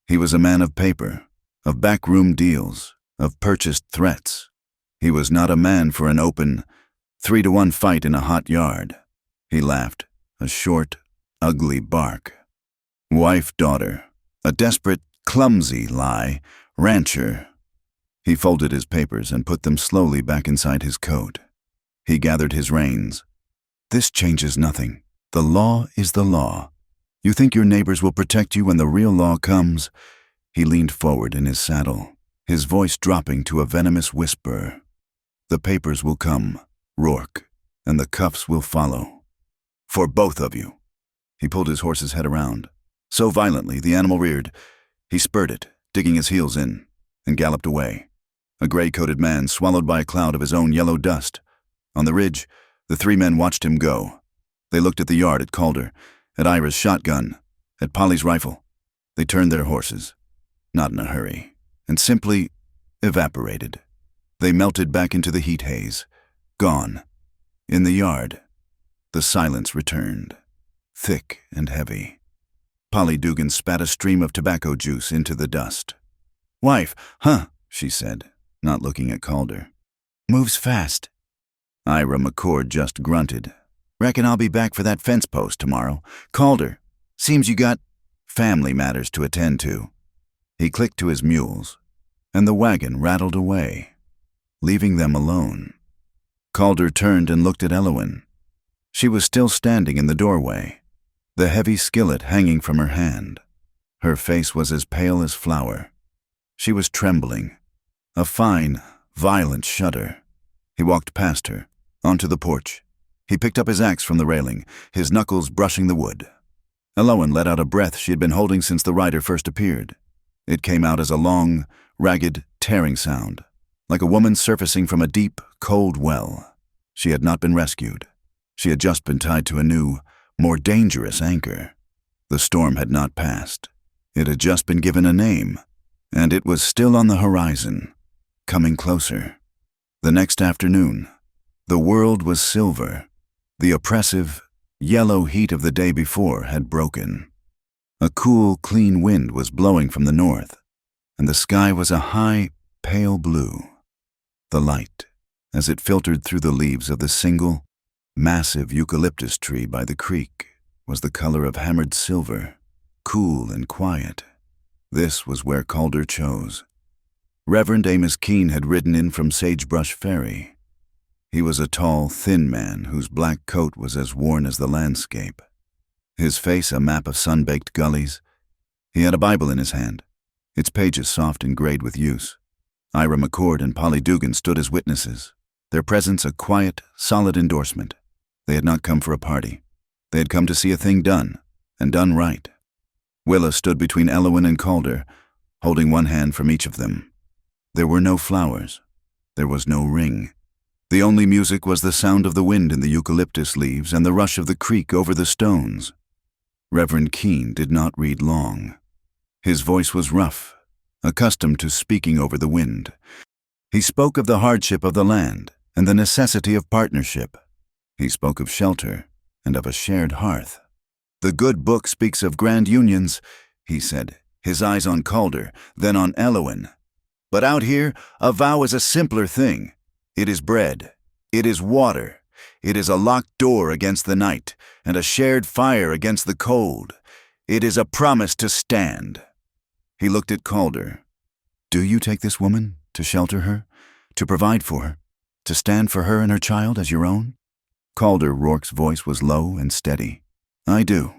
He was a man of paper, of backroom deals, of purchased threats. He was not a man for an open, 3-to-1 fight in a hot yard. He laughed, a short, ugly bark. Wife, daughter, a desperate, clumsy lie, rancher. He folded his papers and put them slowly back inside his coat. He gathered his reins. "This changes nothing. The law is the law. You think your neighbors will protect you when the real law comes?" He leaned forward in his saddle, his voice dropping to a venomous whisper. The papers will come, Rourke, and the cuffs will follow. For both of you. He pulled his horse's head around. So violently, the animal reared. He spurred it, digging his heels in, and galloped away. A gray-coated man swallowed by a cloud of his own yellow dust. On the ridge, the three men watched him go. They looked at the yard, at Calder, at Ira's shotgun, at Polly's rifle. They turned their horses, not in a hurry, and simply evaporated. They melted back into the heat haze, gone. In the yard, the silence returned, thick and heavy. Polly Dugan spat a stream of tobacco juice into the dust. "Wife, huh?" she said, not looking at Calder. "Moves fast." Ira McCord just grunted. "Reckon I'll be back for that fence post tomorrow. Calder, seems you got family matters to attend to." He clicked to his mules, and the wagon rattled away, leaving them alone. Calder turned and looked at Elowen. She was still standing in the doorway, the heavy skillet hanging from her hand. Her face was as pale as flour. She was trembling, a fine, violent shudder. He walked past her, onto the porch. He picked up his axe from the railing, his knuckles brushing the wood. Elowen let out a breath she had been holding since the rider first appeared. It came out as a long, ragged, tearing sound, like a woman surfacing from a deep, cold well. She had not been rescued. She had just been tied to a new, more dangerous anchor. The storm had not passed. It had just been given a name, and it was still on the horizon, coming closer. The next afternoon, the world was silver. The oppressive, yellow heat of the day before had broken. A cool, clean wind was blowing from the north, and the sky was a high, pale blue. The light, as it filtered through the leaves of the single, massive eucalyptus tree by the creek, was the color of hammered silver, cool and quiet. This was where Calder chose. Reverend Amos Keene had ridden in from Sagebrush Ferry. He was a tall, thin man whose black coat was as worn as the landscape. His face a map of sun-baked gullies. He had a Bible in his hand, its pages soft and grayed with use. Ira McCord and Polly Dugan stood as witnesses, their presence a quiet, solid endorsement. They had not come for a party. They had come to see a thing done, and done right. Willa stood between Elowen and Calder, holding one hand from each of them. There were no flowers. There was no ring. The only music was the sound of the wind in the eucalyptus leaves and the rush of the creek over the stones. Reverend Keene did not read long. His voice was rough, accustomed to speaking over the wind. He spoke of the hardship of the land and the necessity of partnership. He spoke of shelter and of a shared hearth. "The good book speaks of grand unions," he said, his eyes on Calder, then on Elowen. "But out here, a vow is a simpler thing. It is bread. It is water. It is a locked door against the night and a shared fire against the cold. It is a promise to stand." He looked at Calder. "Do you take this woman to shelter her, to provide for her, to stand for her and her child as your own?" Calder Rourke's voice was low and steady. "I do."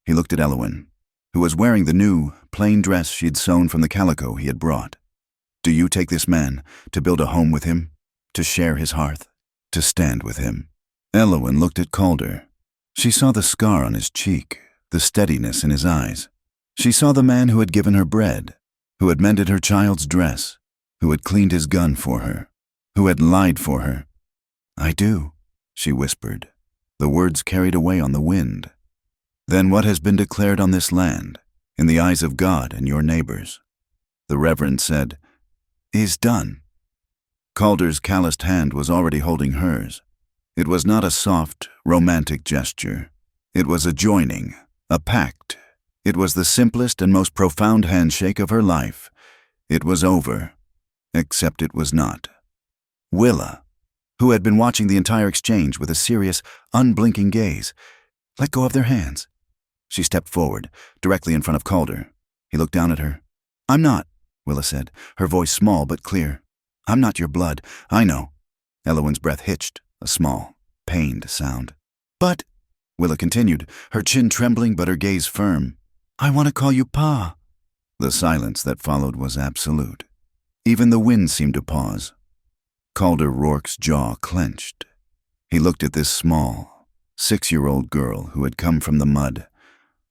He looked at Elowen, who was wearing the new, plain dress she had sewn from the calico he had brought. "Do you take this man to build a home with him, to share his hearth, to stand with him?" Elowen looked at Calder. She saw the scar on his cheek, the steadiness in his eyes. She saw the man who had given her bread, who had mended her child's dress, who had cleaned his gun for her, who had lied for her. "I do," she whispered, the words carried away on the wind. "Then what has been declared on this land, in the eyes of God and your neighbors?" The Reverend said, "Is done." Calder's calloused hand was already holding hers. It was not a soft, romantic gesture. It was a joining, a pact. It was the simplest and most profound handshake of her life. It was over, except it was not. Willa, who had been watching the entire exchange with a serious, unblinking gaze, let go of their hands. She stepped forward, directly in front of Calder. He looked down at her. "I'm not," Willa said, her voice small but clear. "I'm not your blood, I know." Elowen's breath hitched, a small, pained sound. "But," Willa continued, her chin trembling but her gaze firm, "I want to call you Pa." The silence that followed was absolute. Even the wind seemed to pause. Calder Rourke's jaw clenched. He looked at this small, 6-year-old girl who had come from the mud,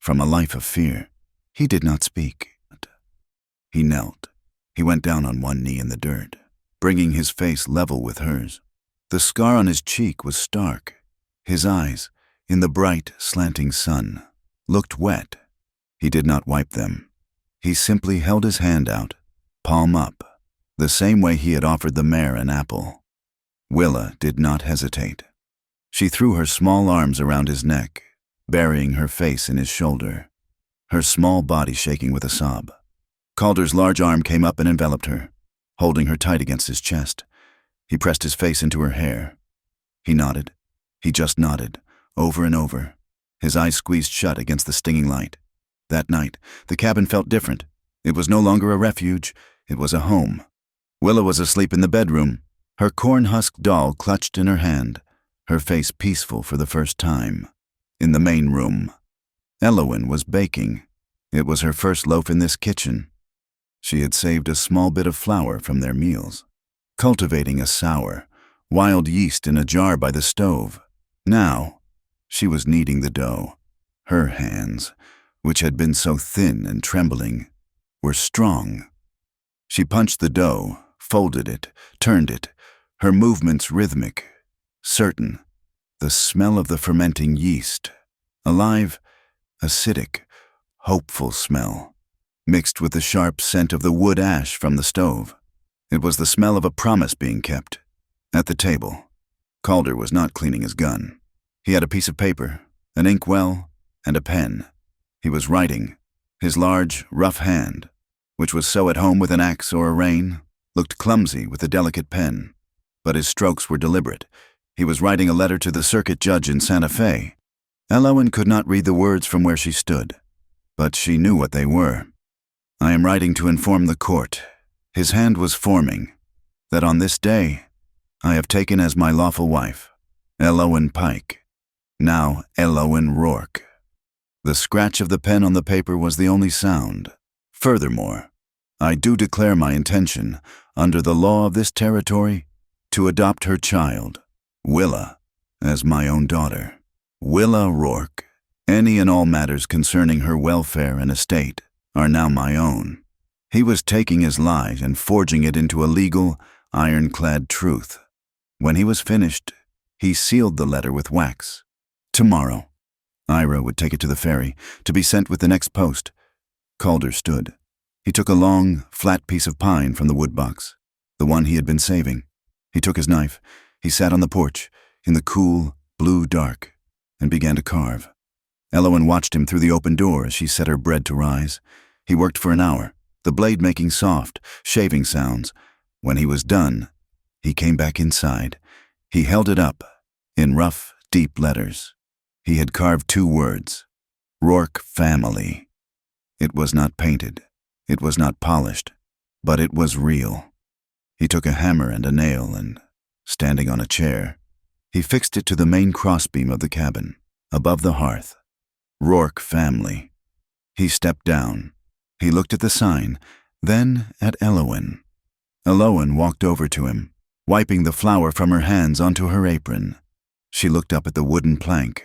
from a life of fear. He did not speak. He knelt. He went down on one knee in the dirt, bringing his face level with hers. The scar on his cheek was stark. His eyes, in the bright, slanting sun, looked wet. He did not wipe them. He simply held his hand out, palm up, the same way he had offered the mare an apple. Willa did not hesitate. She threw her small arms around his neck, burying her face in his shoulder, her small body shaking with a sob. Calder's large arm came up and enveloped her, holding her tight against his chest. He pressed his face into her hair. He nodded. He just nodded, over and over, his eyes squeezed shut against the stinging light. That night, the cabin felt different. It was no longer a refuge. It was a home. Willa was asleep in the bedroom, her corn-husked doll clutched in her hand, her face peaceful for the first time. In the main room, Elowen was baking. It was her first loaf in this kitchen. She had saved a small bit of flour from their meals, cultivating a sour, wild yeast in a jar by the stove. Now, she was kneading the dough. Her hands, which had been so thin and trembling, were strong. She punched the dough, folded it, turned it, her movements rhythmic, certain. The smell of the fermenting yeast, alive, acidic, hopeful smell, mixed with the sharp scent of the wood ash from the stove. It was the smell of a promise being kept. At the table, Calder was not cleaning his gun. He had a piece of paper, an inkwell, and a pen. He was writing. His large, rough hand, which was so at home with an axe or a rein, looked clumsy with a delicate pen. But his strokes were deliberate. He was writing a letter to the circuit judge in Santa Fe. Elowen could not read the words from where she stood, but she knew what they were. I am writing to inform the court. His hand was forming, that on this day, I have taken as my lawful wife, Elowen Pike, now Elowen Rourke. The scratch of the pen on the paper was the only sound. Furthermore, I do declare my intention, under the law of this territory, to adopt her child, Willa, as my own daughter. Willa Rourke. Any and all matters concerning her welfare and estate are now my own. He was taking his lie and forging it into a legal, ironclad truth. When he was finished, he sealed the letter with wax. Tomorrow, Ira would take it to the ferry, to be sent with the next post. Calder stood. He took a long, flat piece of pine from the wood box, the one he had been saving. He took his knife. He sat on the porch, in the cool, blue dark, and began to carve. Elowen watched him through the open door as she set her bread to rise. He worked for an hour, the blade making soft, shaving sounds. When he was done, he came back inside. He held it up, in rough, deep letters. He had carved 2 words, Rourke family. It was not painted. It was not polished, but it was real. He took a hammer and a nail and, standing on a chair, he fixed it to the main crossbeam of the cabin, above the hearth. Rourke family. He stepped down. He looked at the sign, then at Elowen. Elowen walked over to him, wiping the flour from her hands onto her apron. She looked up at the wooden plank,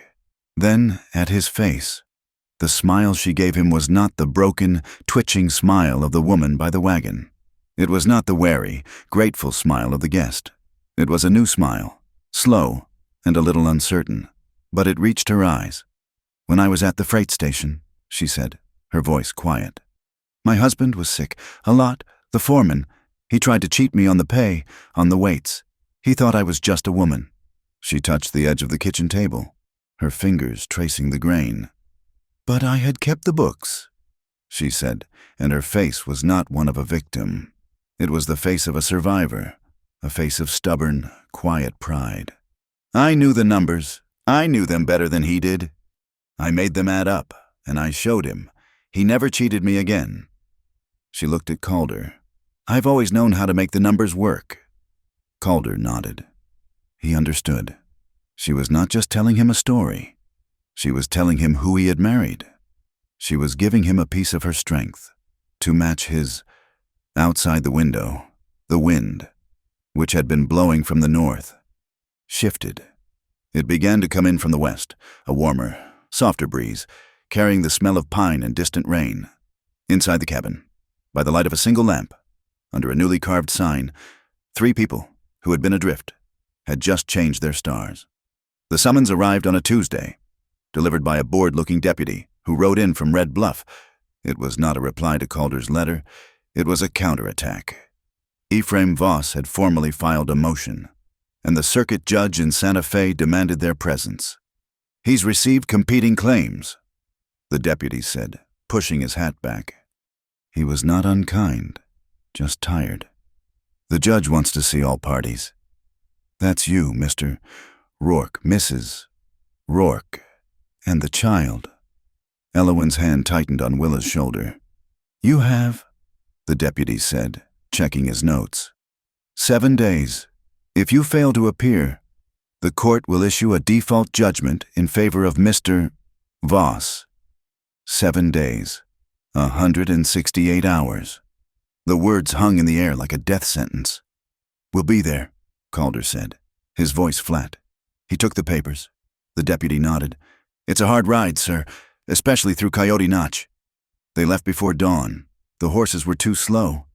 then at his face. The smile she gave him was not the broken, twitching smile of the woman by the wagon. It was not the wary, grateful smile of the guest. It was a new smile, slow and a little uncertain, but it reached her eyes. When I was at the freight station, she said, her voice quiet. My husband was sick, a lot, the foreman. He tried to cheat me on the pay, on the weights. He thought I was just a woman. She touched the edge of the kitchen table, her fingers tracing the grain. But I had kept the books, she said, and her face was not one of a victim. It was the face of a survivor, a face of stubborn, quiet pride. I knew the numbers. I knew them better than he did. I made them add up, and I showed him. He never cheated me again. She looked at Calder. I've always known how to make the numbers work. Calder nodded. He understood. She was not just telling him a story. She was telling him who he had married. She was giving him a piece of her strength, to match his. Outside the window, the wind. which had been blowing from the north, shifted. It began to come in from the west, a warmer, softer breeze, carrying the smell of pine and distant rain. Inside the cabin, by the light of a single lamp, under a newly carved sign, 3 people, who had been adrift, had just changed their stars. The summons arrived on a Tuesday, delivered by a bored-looking deputy who rode in from Red Bluff. It was not a reply to Calder's letter, it was a counterattack. Ephraim Voss had formally filed a motion, and the circuit judge in Santa Fe demanded their presence. "He's received competing claims," the deputy said, pushing his hat back. He was not unkind, just tired. "The judge wants to see all parties. That's you, Mr. Rourke, Mrs. Rourke, and the child." Elowen's hand tightened on Willa's shoulder. "You have," the deputy said, checking his notes, "7 days. If you fail to appear, the court will issue a default judgment in favor of Mr. Voss. 7 days. 168 hours. The words hung in the air like a death sentence. "We'll be there," Calder said, his voice flat. He took the papers. The deputy nodded. "It's a hard ride, sir, especially through Coyote Notch." They left before dawn. The horses were too slow,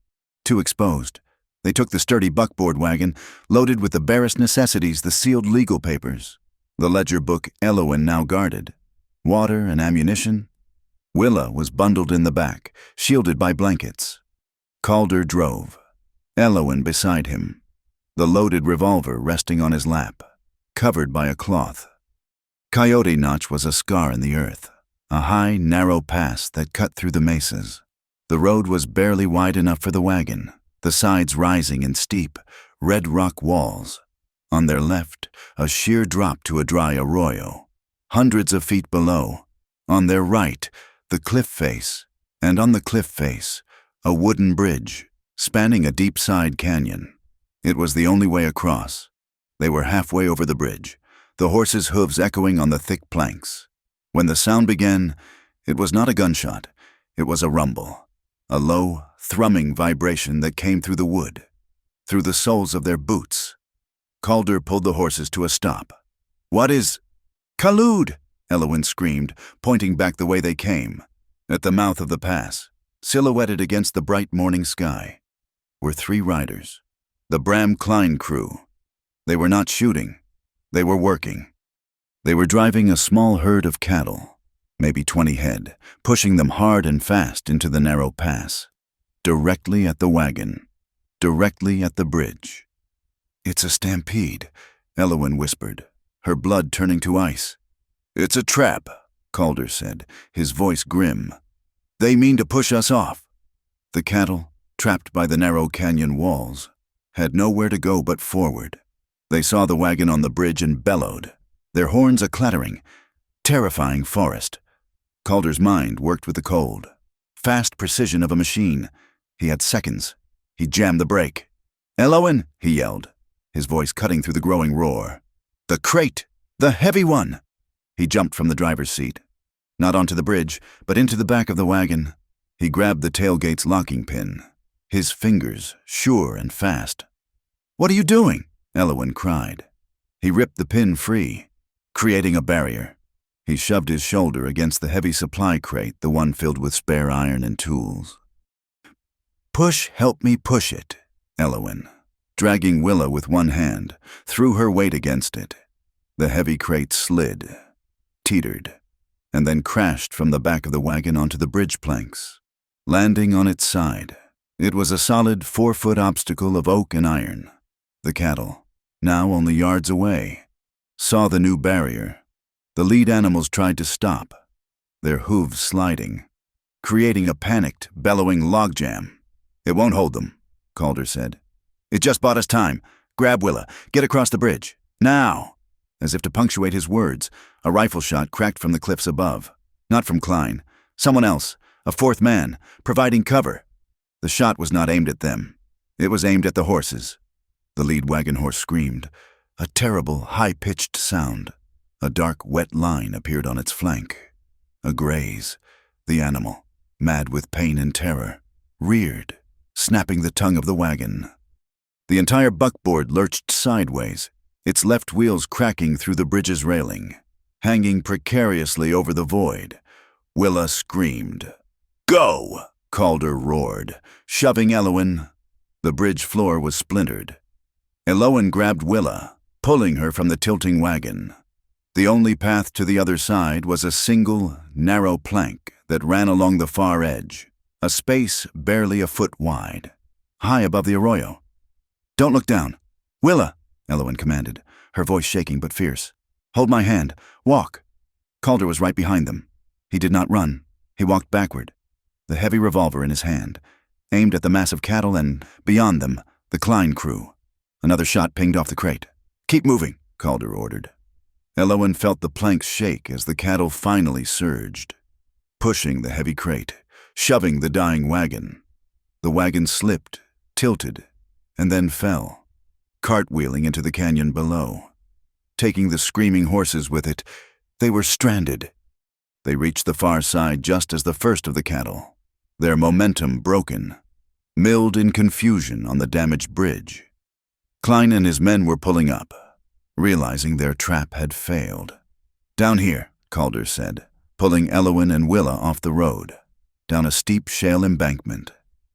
too exposed. They took the sturdy buckboard wagon, loaded with the barest necessities, the sealed legal papers, the ledger book Elowen now guarded, water and ammunition. Willa was bundled in the back, shielded by blankets. Calder drove, Elowen beside him, the loaded revolver resting on his lap, covered by a cloth. Coyote Notch was a scar in the earth, a high, narrow pass that cut through the mesas. The road was barely wide enough for the wagon, the sides rising in steep, red rock walls. On their left, a sheer drop to a dry arroyo, hundreds of feet below. On their right, the cliff face, and on the cliff face, a wooden bridge, spanning a deep side canyon. It was the only way across. They were halfway over the bridge, the horses' hooves echoing on the thick planks. When the sound began, it was not a gunshot, it was a rumble, a low, thrumming vibration that came through the wood, through the soles of their boots. Calder pulled the horses to a stop. "What is—" "Khalood!" Elowen screamed, pointing back the way they came. At the mouth of the pass, silhouetted against the bright morning sky, were 3 riders, the Bram Klein crew. They were not shooting, they were working. They were driving a small herd of cattle, maybe 20 head, pushing them hard and fast into the narrow pass, directly at the wagon, directly at the bridge. "It's a stampede," Elowen whispered, her blood turning to ice. "It's a trap," Calder said, his voice grim. "They mean to push us off." The cattle, trapped by the narrow canyon walls, had nowhere to go but forward. They saw the wagon on the bridge and bellowed, their horns a-clattering, terrifying forest. Calder's mind worked with the cold, fast precision of a machine. He had seconds. He jammed the brake. "Elowen!" he yelled, his voice cutting through the growing roar. "The crate! The heavy one!" He jumped from the driver's seat, not onto the bridge, but into the back of the wagon. He grabbed the tailgate's locking pin, his fingers sure and fast. "What are you doing?" Elowen cried. He ripped the pin free, creating a barrier. He shoved his shoulder against the heavy supply crate, the one filled with spare iron and tools. "Push, help me push it," Elowen, dragging Willa with one hand, threw her weight against it. The heavy crate slid, teetered, and then crashed from the back of the wagon onto the bridge planks, landing on its side. It was a solid 4-foot obstacle of oak and iron. The cattle, now only yards away, saw the new barrier. The lead animals tried to stop, their hooves sliding, creating a panicked, bellowing logjam. "It won't hold them," Calder said. "It just bought us time. Grab Willa, get across the bridge, now!" As if to punctuate his words, a rifle shot cracked from the cliffs above. Not from Klein, someone else, a 4th man, providing cover. The shot was not aimed at them. It was aimed at the horses. The lead wagon horse screamed, a terrible, high-pitched sound. A dark, wet line appeared on its flank. A graze. The animal, mad with pain and terror, reared, snapping the tongue of the wagon. The entire buckboard lurched sideways, its left wheels cracking through the bridge's railing. Hanging precariously over the void, Willa screamed. "Go!" Calder roared, shoving Elowen. The bridge floor was splintered. Elowen grabbed Willa, pulling her from the tilting wagon. The only path to the other side was a single, narrow plank that ran along the far edge, a space barely a foot wide, high above the arroyo. "Don't look down. Willa," Elowen commanded, her voice shaking but fierce. "Hold my hand. Walk." Calder was right behind them. He did not run. He walked backward, the heavy revolver in his hand, aimed at the mass of cattle and, beyond them, the Klein crew. Another shot pinged off the crate. "Keep moving," Calder ordered. Elowen felt the planks shake as the cattle finally surged, pushing the heavy crate, shoving the dying wagon. The wagon slipped, tilted, and then fell, cartwheeling into the canyon below. Taking the screaming horses with it, they were stranded. They reached the far side just as the first of the cattle, their momentum broken, milled in confusion on the damaged bridge. Klein and his men were pulling up, realizing their trap had failed. "Down here," Calder said, pulling Elowen and Willa off the road. Down a steep shale embankment,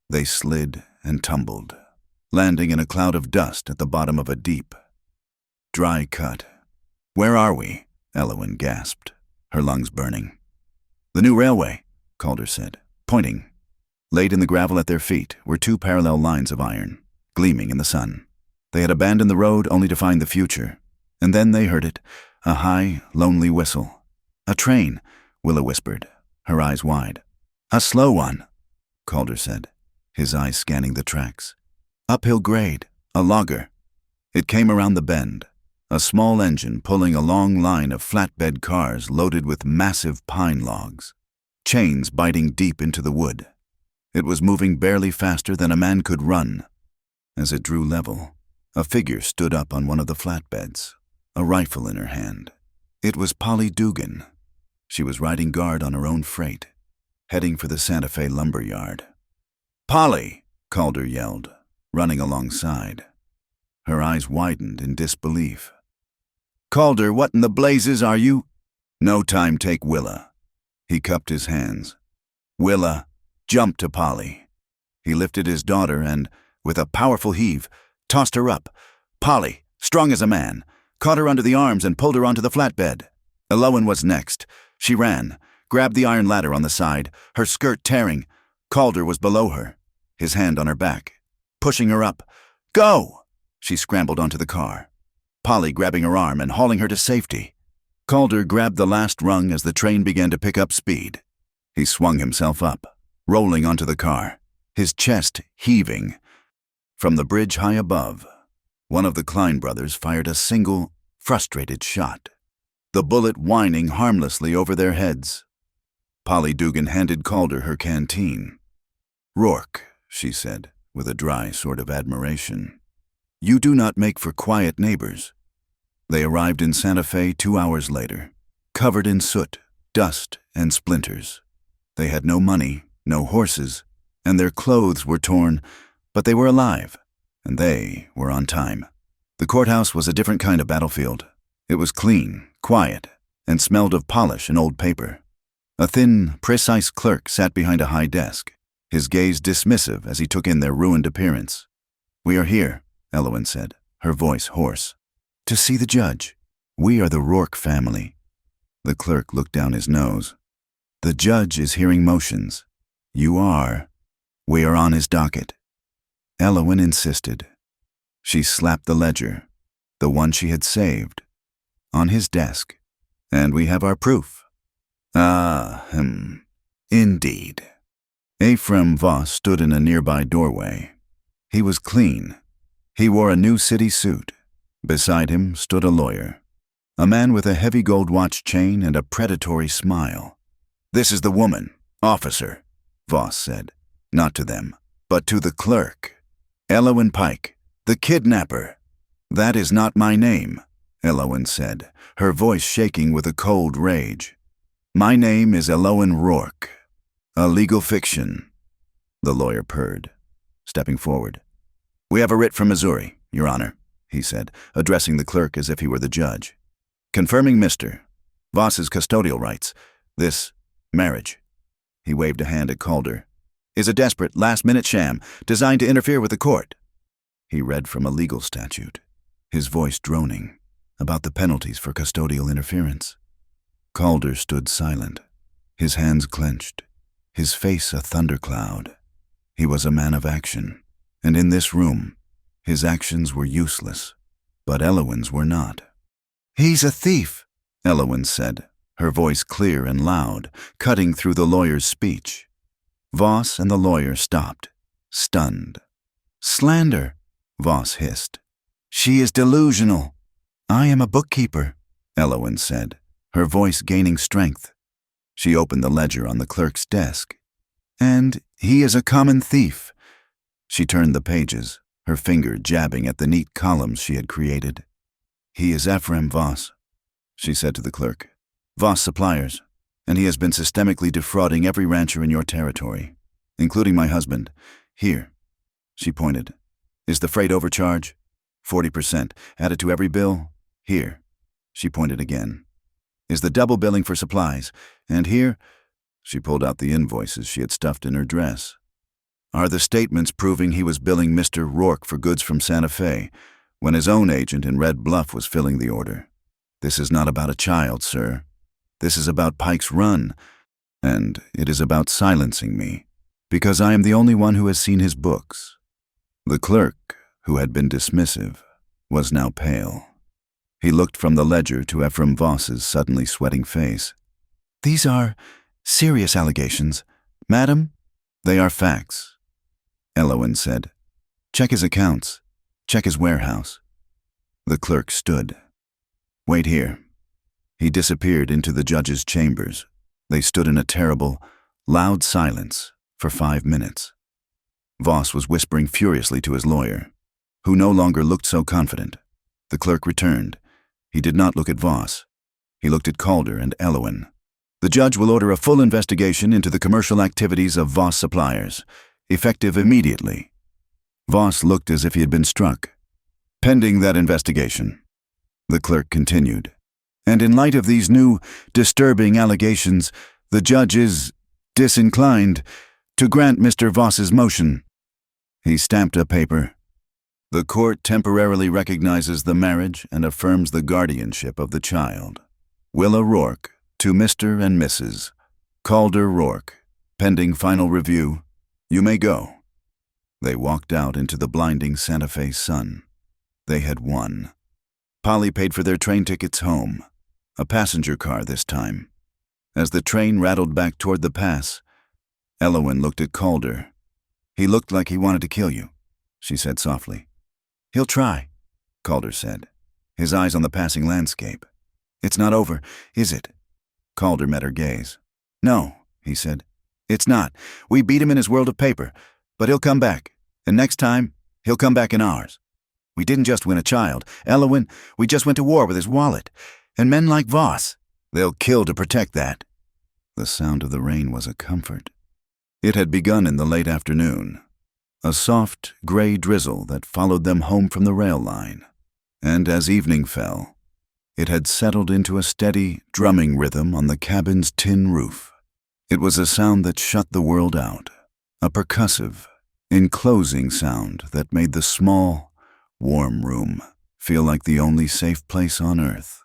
they slid and tumbled, landing in a cloud of dust at the bottom of a deep, dry cut. "Where are we?" Elowen gasped, her lungs burning. "The new railway," Calder said, pointing. Laid in the gravel at their feet were two parallel lines of iron, gleaming in the sun. They had abandoned the road only to find the future, and then they heard it, a high, lonely whistle. "A train," Willa whispered, her eyes wide. "A slow one," Calder said, his eyes scanning the tracks. "Uphill grade, a logger." It came around the bend, a small engine pulling a long line of flatbed cars loaded with massive pine logs, chains biting deep into the wood. It was moving barely faster than a man could run. As it drew level, a figure stood up on one of the flatbeds, a rifle in her hand. It was Polly Dugan. She was riding guard on her own freight, heading for the Santa Fe lumber yard. "Polly!" Calder yelled, running alongside. Her eyes widened in disbelief. "Calder, what in the blazes are you—" "No time, take Willa." He cupped his hands. "Willa, jump to Polly." He lifted his daughter and, with a powerful heave, tossed her up. Polly, strong as a man, caught her under the arms and pulled her onto the flatbed. Elowen was next. She ran, grabbed the iron ladder on the side, her skirt tearing. Calder was below her, his hand on her back, pushing her up. "Go!" She scrambled onto the car, Polly grabbing her arm and hauling her to safety. Calder grabbed the last rung as the train began to pick up speed. He swung himself up, rolling onto the car, his chest heaving. From the bridge high above, one of the Klein brothers fired a single, frustrated shot, the bullet whining harmlessly over their heads. Polly Dugan handed Calder her canteen. "Rourke," she said, with a dry sort of admiration, "you do not make for quiet neighbors." They arrived in Santa Fe 2 hours later, covered in soot, dust, and splinters. They had no money, no horses, and their clothes were torn, but they were alive, and they were on time. The courthouse was a different kind of battlefield. It was clean, quiet, and smelled of polish and old paper. A thin, precise clerk sat behind a high desk, his gaze dismissive as he took in their ruined appearance. "We are here," Elowen said, her voice hoarse, "to see the judge. We are the Rourke family." The clerk looked down his nose. "The judge is hearing motions. You are. We are on his docket." Elowen insisted. She slapped the ledger, the one she had saved, on his desk. "And we have our proof." Indeed." Ephraim Voss stood in a nearby doorway. He was clean. He wore a new city suit. Beside him stood a lawyer, a man with a heavy gold watch chain and a predatory smile. "This is the woman, officer," Voss said, not to them, but to the clerk. "Elowen Pike, the kidnapper." "That is not my name," Elowen said, her voice shaking with a cold rage. "My name is Elowen Rourke. A legal fiction." The lawyer purred, stepping forward. "We have a writ from Missouri, Your Honor," he said, addressing the clerk as if he were the judge. "Confirming Mr. Voss's custodial rights. This marriage," he waved a hand at Calder, "is a desperate, last-minute sham designed to interfere with the court." He read from a legal statute, his voice droning, about the penalties for custodial interference. Calder stood silent, his hands clenched, his face a thundercloud. He was a man of action, and in this room, his actions were useless, but Elowin's were not. "He's a thief," Elowin said, her voice clear and loud, cutting through the lawyer's speech. Voss and the lawyer stopped, stunned. "Slander," Voss hissed. "She is delusional." "I am a bookkeeper," Elowin said, her voice gaining strength. She opened the ledger on the clerk's desk. "And he is a common thief." She turned the pages, her finger jabbing at the neat columns she had created. "He is Ephraim Voss," she said to the clerk. "Voss Suppliers, and he has been systemically defrauding every rancher in your territory, including my husband. Here," she pointed, "is the freight overcharge, 40%, added to every bill. Here," she pointed again, "is the double billing for supplies, and here," she pulled out the invoices she had stuffed in her dress, "are the statements proving he was billing Mr. Rourke for goods from Santa Fe, when his own agent in Red Bluff was filling the order. This is not about a child, sir. This is about Pike's Run, and it is about silencing me, because I am the only one who has seen his books." The clerk, who had been dismissive, was now pale. He looked from the ledger to Ephraim Voss's suddenly sweating face. "These are serious allegations, madam." "They are facts," Elowin said. "Check his accounts. Check his warehouse." The clerk stood. "Wait here." He disappeared into the judge's chambers. They stood in a terrible, loud silence for 5 minutes. Voss was whispering furiously to his lawyer, who no longer looked so confident. The clerk returned. He did not look at Voss. He looked at Calder and Elowin. "The judge will order a full investigation into the commercial activities of Voss Suppliers, effective immediately." Voss looked as if he had been struck. "Pending that investigation," the clerk continued, "and in light of these new, disturbing allegations, the judge is disinclined to grant Mr. Voss's motion." He stamped a paper. "The court temporarily recognizes the marriage and affirms the guardianship of the child. Willa Rourke to Mr. and Mrs. Calder Rourke. Pending final review. You may go." They walked out into the blinding Santa Fe sun. They had won. Polly paid for their train tickets home, a passenger car this time. As the train rattled back toward the pass, Elowin looked at Calder. "He looked like he wanted to kill you," she said softly. "He'll try," Calder said, his eyes on the passing landscape. "It's not over, is it?" Calder met her gaze. "No," he said. "It's not. We beat him in his world of paper, but he'll come back, and next time, he'll come back in ours. We didn't just win a child, Elowin, we just went to war with his wallet. And men like Voss, they'll kill to protect that." The sound of the rain was a comfort. It had begun in the late afternoon, a soft, gray drizzle that followed them home from the rail line, and as evening fell, it had settled into a steady, drumming rhythm on the cabin's tin roof. It was a sound that shut the world out, a percussive, enclosing sound that made the small, warm room feel like the only safe place on earth.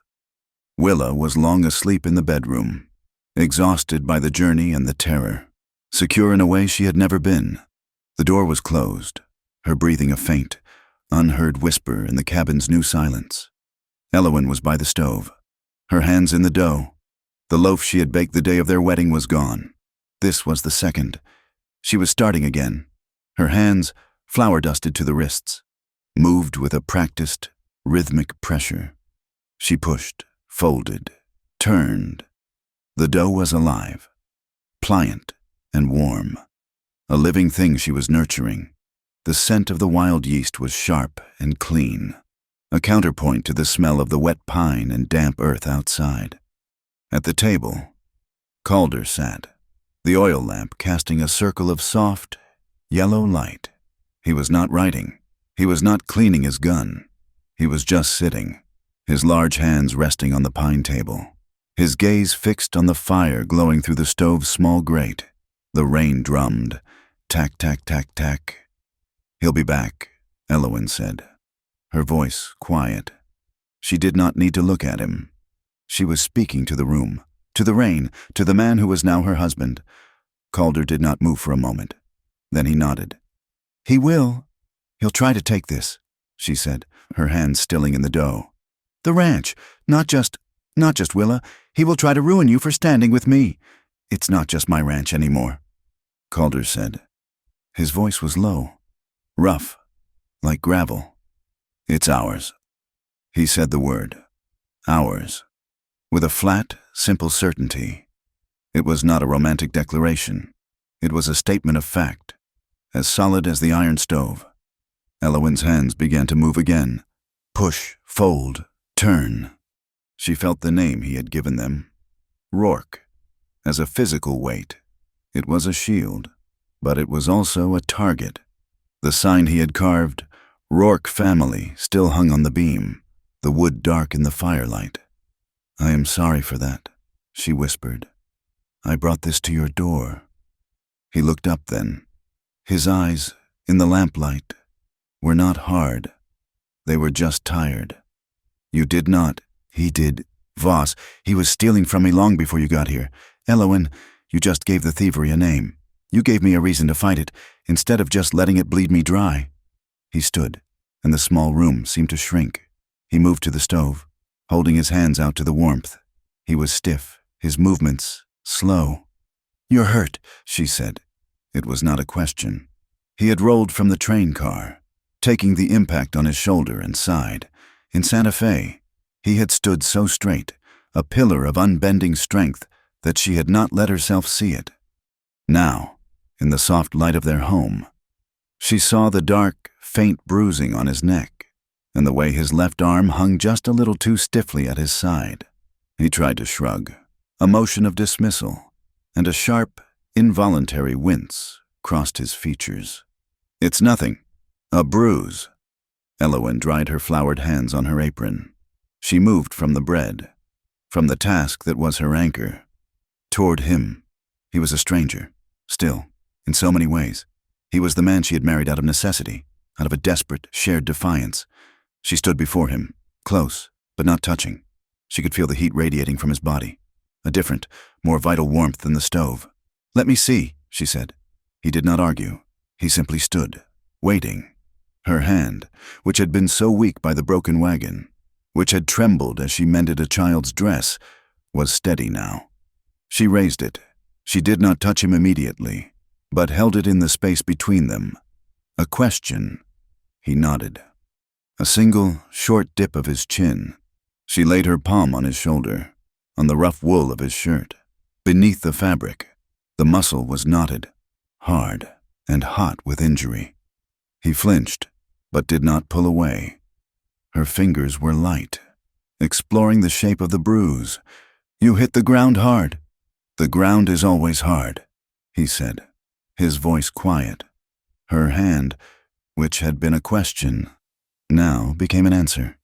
Willa was long asleep in the bedroom, exhausted by the journey and the terror, secure in a way she had never been. The door was closed, her breathing a faint, unheard whisper in the cabin's new silence. Elowin was by the stove, her hands in the dough. The loaf she had baked the day of their wedding was gone. This was the second. She was starting again, her hands, flour-dusted to the wrists, moved with a practiced, rhythmic pressure. She pushed, folded, turned. The dough was alive, pliant and warm, a living thing she was nurturing. The scent of the wild yeast was sharp and clean, a counterpoint to the smell of the wet pine and damp earth outside. At the table, Calder sat, the oil lamp casting a circle of soft, yellow light. He was not writing. He was not cleaning his gun. He was just sitting, his large hands resting on the pine table, his gaze fixed on the fire glowing through the stove's small grate. The rain drummed. Tack, tack, tack, tack. "He'll be back," Elowen said, her voice quiet. She did not need to look at him. She was speaking to the room, to the rain, to the man who was now her husband. Calder did not move for a moment. Then he nodded. "He will. He'll try to take this," she said, her hands stilling in the dough. "The ranch, not just Willa. He will try to ruin you for standing with me. It's not just my ranch anymore," Calder said. His voice was low, rough, like gravel. "It's ours." He said the word, ours, with a flat, simple certainty. It was not a romantic declaration. It was a statement of fact, as solid as the iron stove. Elowen's hands began to move again. Push, fold, turn. She felt the name he had given them. Rourke. As a physical weight. It was a shield, but it was also a target. The sign he had carved, Rourke family, still hung on the beam, the wood dark in the firelight. "I am sorry for that," she whispered. "I brought this to your door." He looked up then. His eyes, in the lamplight, were not hard. They were just tired. "You did not." "He did. Voss, he was stealing from me long before you got here. Elowen, you just gave the thievery a name. You gave me a reason to fight it, instead of just letting it bleed me dry." He stood, and the small room seemed to shrink. He moved to the stove, holding his hands out to the warmth. He was stiff, his movements slow. "You're hurt," she said. It was not a question. He had rolled from the train car, taking the impact on his shoulder and side. In Santa Fe, he had stood so straight, a pillar of unbending strength, that she had not let herself see it. Now, in the soft light of their home, she saw the dark, faint bruising on his neck, and the way his left arm hung just a little too stiffly at his side. He tried to shrug, a motion of dismissal, and a sharp, involuntary wince crossed his features. "It's nothing. A bruise." Elowen dried her floured hands on her apron. She moved from the bread, from the task that was her anchor, toward him. He was a stranger, still, in so many ways. He was the man she had married out of necessity, out of a desperate, shared defiance. She stood before him, close, but not touching. She could feel the heat radiating from his body, a different, more vital warmth than the stove. "Let me see," she said. He did not argue. He simply stood, waiting. Her hand, which had been so weak by the broken wagon, which had trembled as she mended a child's dress, was steady now. She raised it. She did not touch him immediately, but held it in the space between them. A question. He nodded. A single, short dip of his chin. She laid her palm on his shoulder, on the rough wool of his shirt. Beneath the fabric, the muscle was knotted, hard and hot with injury. He flinched, but did not pull away. Her fingers were light, exploring the shape of the bruise. "You hit the ground hard." "The ground is always hard," he said, his voice quiet. Her hand, which had been a question, now became an answer.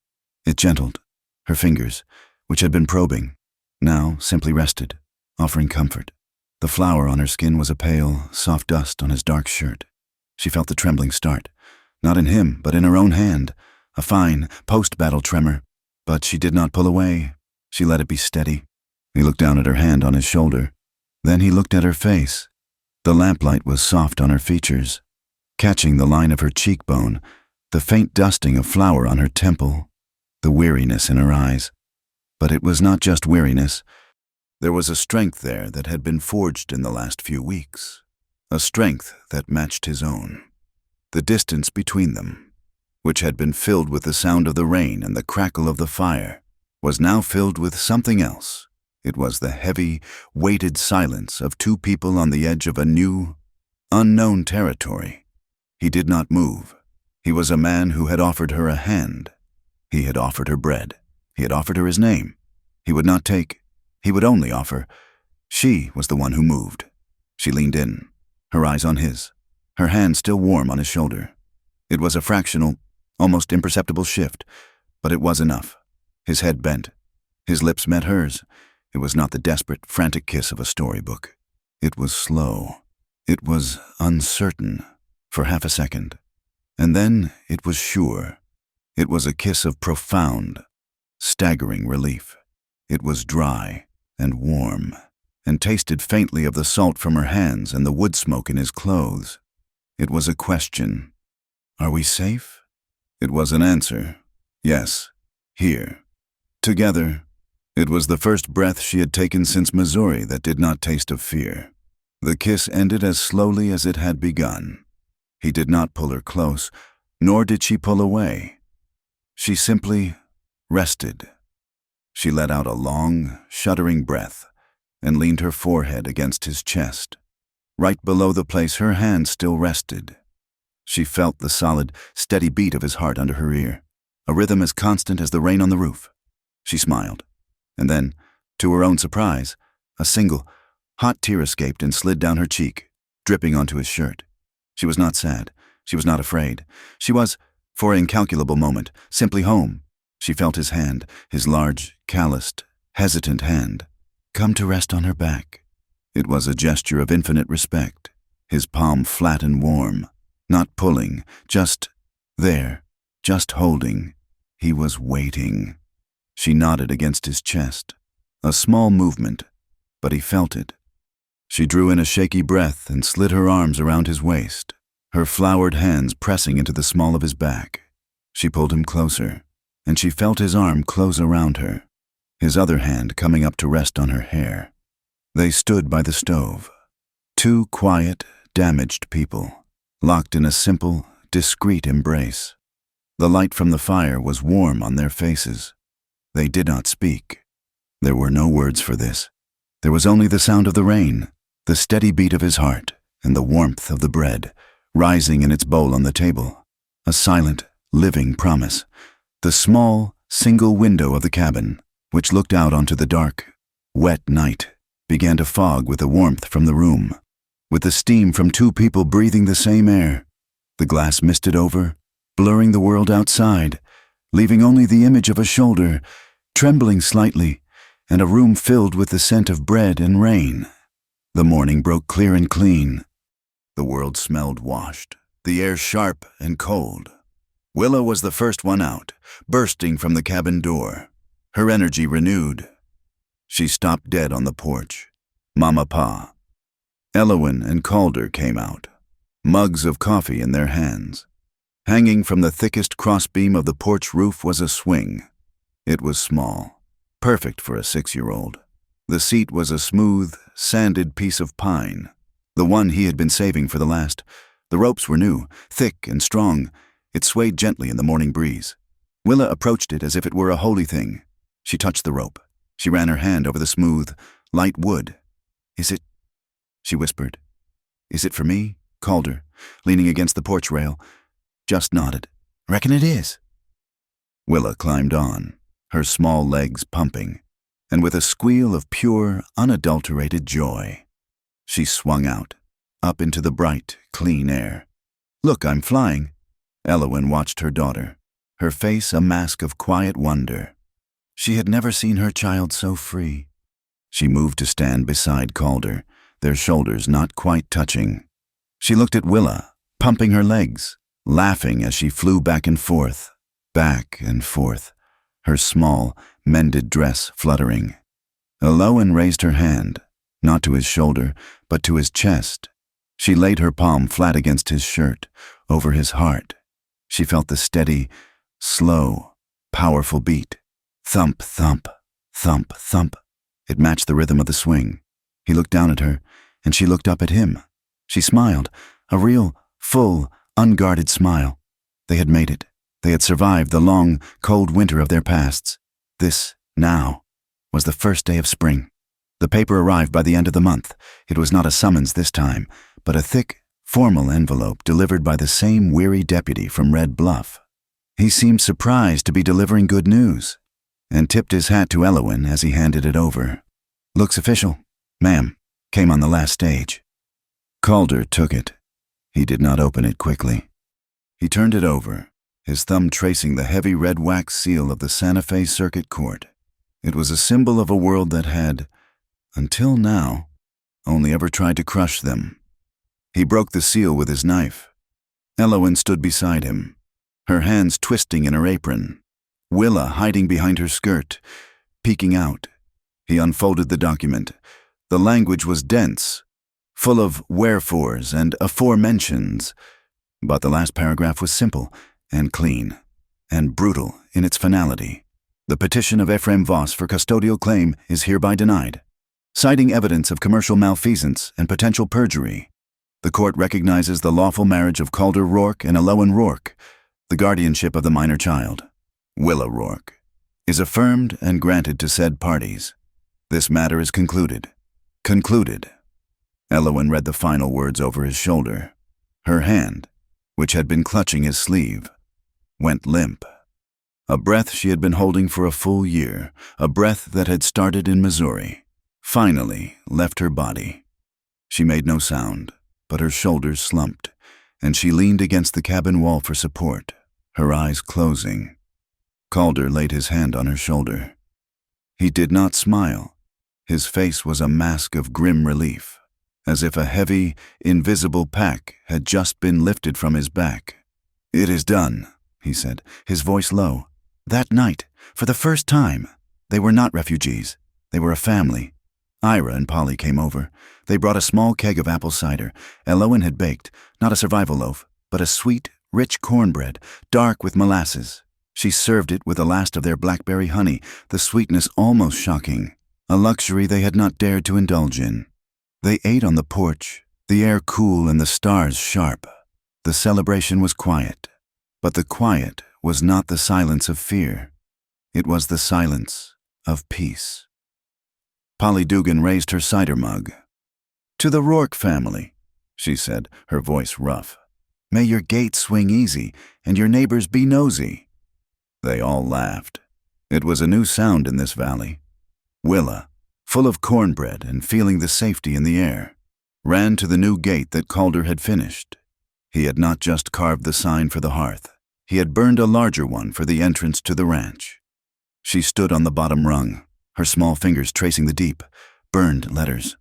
It gentled. Her fingers, which had been probing, now simply rested, offering comfort. The flour on her skin was a pale, soft dust on his dark shirt. She felt the trembling start, not in him, but in her own hand, a fine, post-battle tremor. But she did not pull away. She let it be steady. He looked down at her hand on his shoulder. Then he looked at her face. The lamplight was soft on her features, catching the line of her cheekbone, the faint dusting of flour on her temple, the weariness in her eyes. But it was not just weariness. There was a strength there that had been forged in the last few weeks, a strength that matched his own. The distance between them, which had been filled with the sound of the rain and the crackle of the fire, was now filled with something else. It was the heavy, weighted silence of two people on the edge of a new, unknown territory. He did not move. He was a man who had offered her a hand. He had offered her bread. He had offered her his name. He would not take. He would only offer. She was the one who moved. She leaned in, her eyes on his, her hand still warm on his shoulder. It was a fractional, almost imperceptible shift, but it was enough. His head bent. His lips met hers. It was not the desperate, frantic kiss of a storybook. It was slow. It was uncertain for half a second. And then it was sure. It was a kiss of profound, staggering relief. It was dry and warm, and tasted faintly of the salt from her hands and the wood smoke in his clothes. It was a question. Are we safe? It was an answer. Yes, here. Together. It was the first breath she had taken since Missouri that did not taste of fear. The kiss ended as slowly as it had begun. He did not pull her close, nor did she pull away. She simply rested. She let out a long, shuddering breath and leaned her forehead against his chest, right below the place her hand still rested. She felt the solid, steady beat of his heart under her ear, a rhythm as constant as the rain on the roof. She smiled, and then, to her own surprise, a single, hot tear escaped and slid down her cheek, dripping onto his shirt. She was not sad. She was not afraid. She was, for an incalculable moment, simply home. She felt his hand, his large, calloused, hesitant hand, come to rest on her back. It was a gesture of infinite respect, his palm flat and warm, not pulling, just there, just holding. He was waiting. She nodded against his chest, a small movement, but he felt it. She drew in a shaky breath and slid her arms around his waist, her floured hands pressing into the small of his back. She pulled him closer, and she felt his arm close around her, his other hand coming up to rest on her hair. They stood by the stove, two quiet, damaged people, locked in a simple, discreet embrace. The light from the fire was warm on their faces. They did not speak. There were no words for this. There was only the sound of the rain, the steady beat of his heart, and the warmth of the bread, rising in its bowl on the table. A silent, living promise. The small, single window of the cabin, which looked out onto the dark, wet night, began to fog with the warmth from the room, with the steam from two people breathing the same air. The glass misted over, blurring the world outside, leaving only the image of a shoulder, trembling slightly, and a room filled with the scent of bread and rain. The morning broke clear and clean. The world smelled washed, the air sharp and cold. Willa was the first one out, bursting from the cabin door, her energy renewed. She stopped dead on the porch. Mama Pa, Elowin and Calder came out, mugs of coffee in their hands. Hanging from the thickest crossbeam of the porch roof was a swing. It was small, perfect for a 6-year-old. The seat was a smooth, sanded piece of pine, the one he had been saving for the last. The ropes were new, thick and strong. It swayed gently in the morning breeze. Willa approached it as if it were a holy thing. She touched the rope. She ran her hand over the smooth, light wood. "Is it?" she whispered. "Is it for me?" Calder, leaning against the porch rail, just nodded. "Reckon it is." Willa climbed on, her small legs pumping, and with a squeal of pure, unadulterated joy, she swung out, up into the bright, clean air. "Look, I'm flying." Elowin watched her daughter, her face a mask of quiet wonder. She had never seen her child so free. She moved to stand beside Calder, their shoulders not quite touching. She looked at Willa, pumping her legs, laughing as she flew back and forth, her small, mended dress fluttering. Elowin raised her hand, not to his shoulder, but to his chest. She laid her palm flat against his shirt, over his heart. She felt the steady, slow, powerful beat. Thump, thump, thump, thump. It matched the rhythm of the swing. He looked down at her, and she looked up at him. She smiled, a real, full, unguarded smile. They had made it. They had survived the long, cold winter of their pasts. This, now, was the first day of spring. The paper arrived by the end of the month. It was not a summons this time, but a thick, formal envelope delivered by the same weary deputy from Red Bluff. He seemed surprised to be delivering good news, and tipped his hat to Elowin as he handed it over. "Looks official, ma'am," came on the last stage. Calder took it. He did not open it quickly. He turned it over, his thumb tracing the heavy red wax seal of the Santa Fe Circuit Court. It was a symbol of a world that had, until now, only ever tried to crush them. He broke the seal with his knife. Elowen stood beside him, her hands twisting in her apron, Willa hiding behind her skirt, peeking out. He unfolded the document. The language was dense, full of wherefores and aforementions, but the last paragraph was simple and clean and brutal in its finality. The petition of Ephraim Voss for custodial claim is hereby denied, citing evidence of commercial malfeasance and potential perjury. The court recognizes the lawful marriage of Calder Rourke and Elowen Rourke. The guardianship of the minor child, Willa Rourke, is affirmed and granted to said parties. This matter is concluded. Concluded. Elowen read the final words over his shoulder. Her hand, which had been clutching his sleeve, went limp. A breath she had been holding for a full year, a breath that had started in Missouri, finally left her body. She made no sound, but her shoulders slumped, and she leaned against the cabin wall for support, her eyes closing. Calder laid his hand on her shoulder. He did not smile. His face was a mask of grim relief, as if a heavy, invisible pack had just been lifted from his back. "It is done," he said, his voice low. That night, for the first time, they were not refugees. They were a family. Ira and Polly came over. They brought a small keg of apple cider. Elowen had baked, not a survival loaf, but a sweet, rich cornbread, dark with molasses. She served it with the last of their blackberry honey, the sweetness almost shocking, a luxury they had not dared to indulge in. They ate on the porch, the air cool and the stars sharp. The celebration was quiet, but the quiet was not the silence of fear. It was the silence of peace. Polly Dugan raised her cider mug. "To the Rourke family," she said, her voice rough. "May your gate swing easy and your neighbors be nosy." They all laughed. It was a new sound in this valley. Willa, full of cornbread and feeling the safety in the air, ran to the new gate that Calder had finished. He had not just carved the sign for the hearth. He had burned a larger one for the entrance to the ranch. She stood on the bottom rung, her small fingers tracing the deep, burned letters.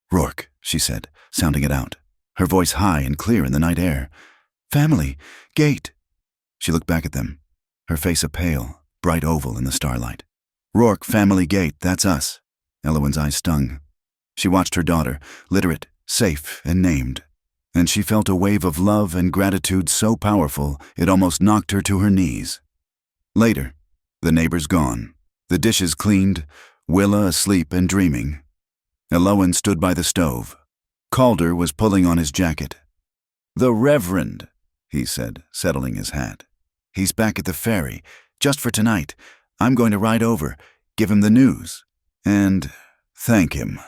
"Rourke," she said, sounding it out, her voice high and clear in the night air. "Family, gate." She looked back at them, her face a pale, bright oval in the starlight. "Rourke family gate, that's us." Elowen's eyes stung. She watched her daughter, literate, safe, and named, and she felt a wave of love and gratitude so powerful it almost knocked her to her knees. Later, the neighbors gone, the dishes cleaned, Willa asleep and dreaming. Elowen stood by the stove. Calder was pulling on his jacket. "The Reverend," he said, settling his hat. "He's back at the ferry, just for tonight. I'm going to ride over, give him the news, and thank him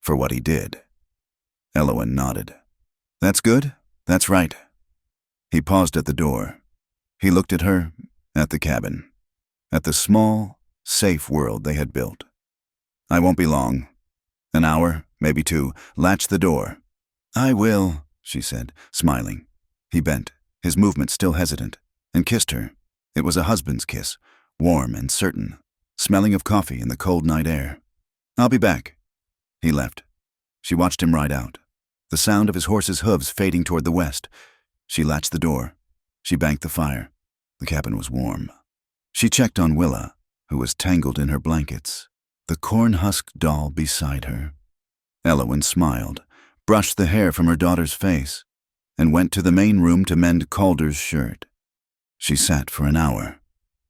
for what he did." Elowen nodded. "That's good. That's right." He paused at the door. He looked at her, at the cabin, at the small, safe world they had built. "I won't be long. An hour, maybe 2. Latch the door." "I will," she said, smiling. He bent, his movement still hesitant, and kissed her. It was a husband's kiss, warm and certain, smelling of coffee in the cold night air. "I'll be back." He left. She watched him ride out, the sound of his horse's hooves fading toward the west. She latched the door. She banked the fire. The cabin was warm. She checked on Willa, who was tangled in her blankets, the corn-husked doll beside her. Elowen smiled, brushed the hair from her daughter's face, and went to the main room to mend Calder's shirt. She sat for an hour,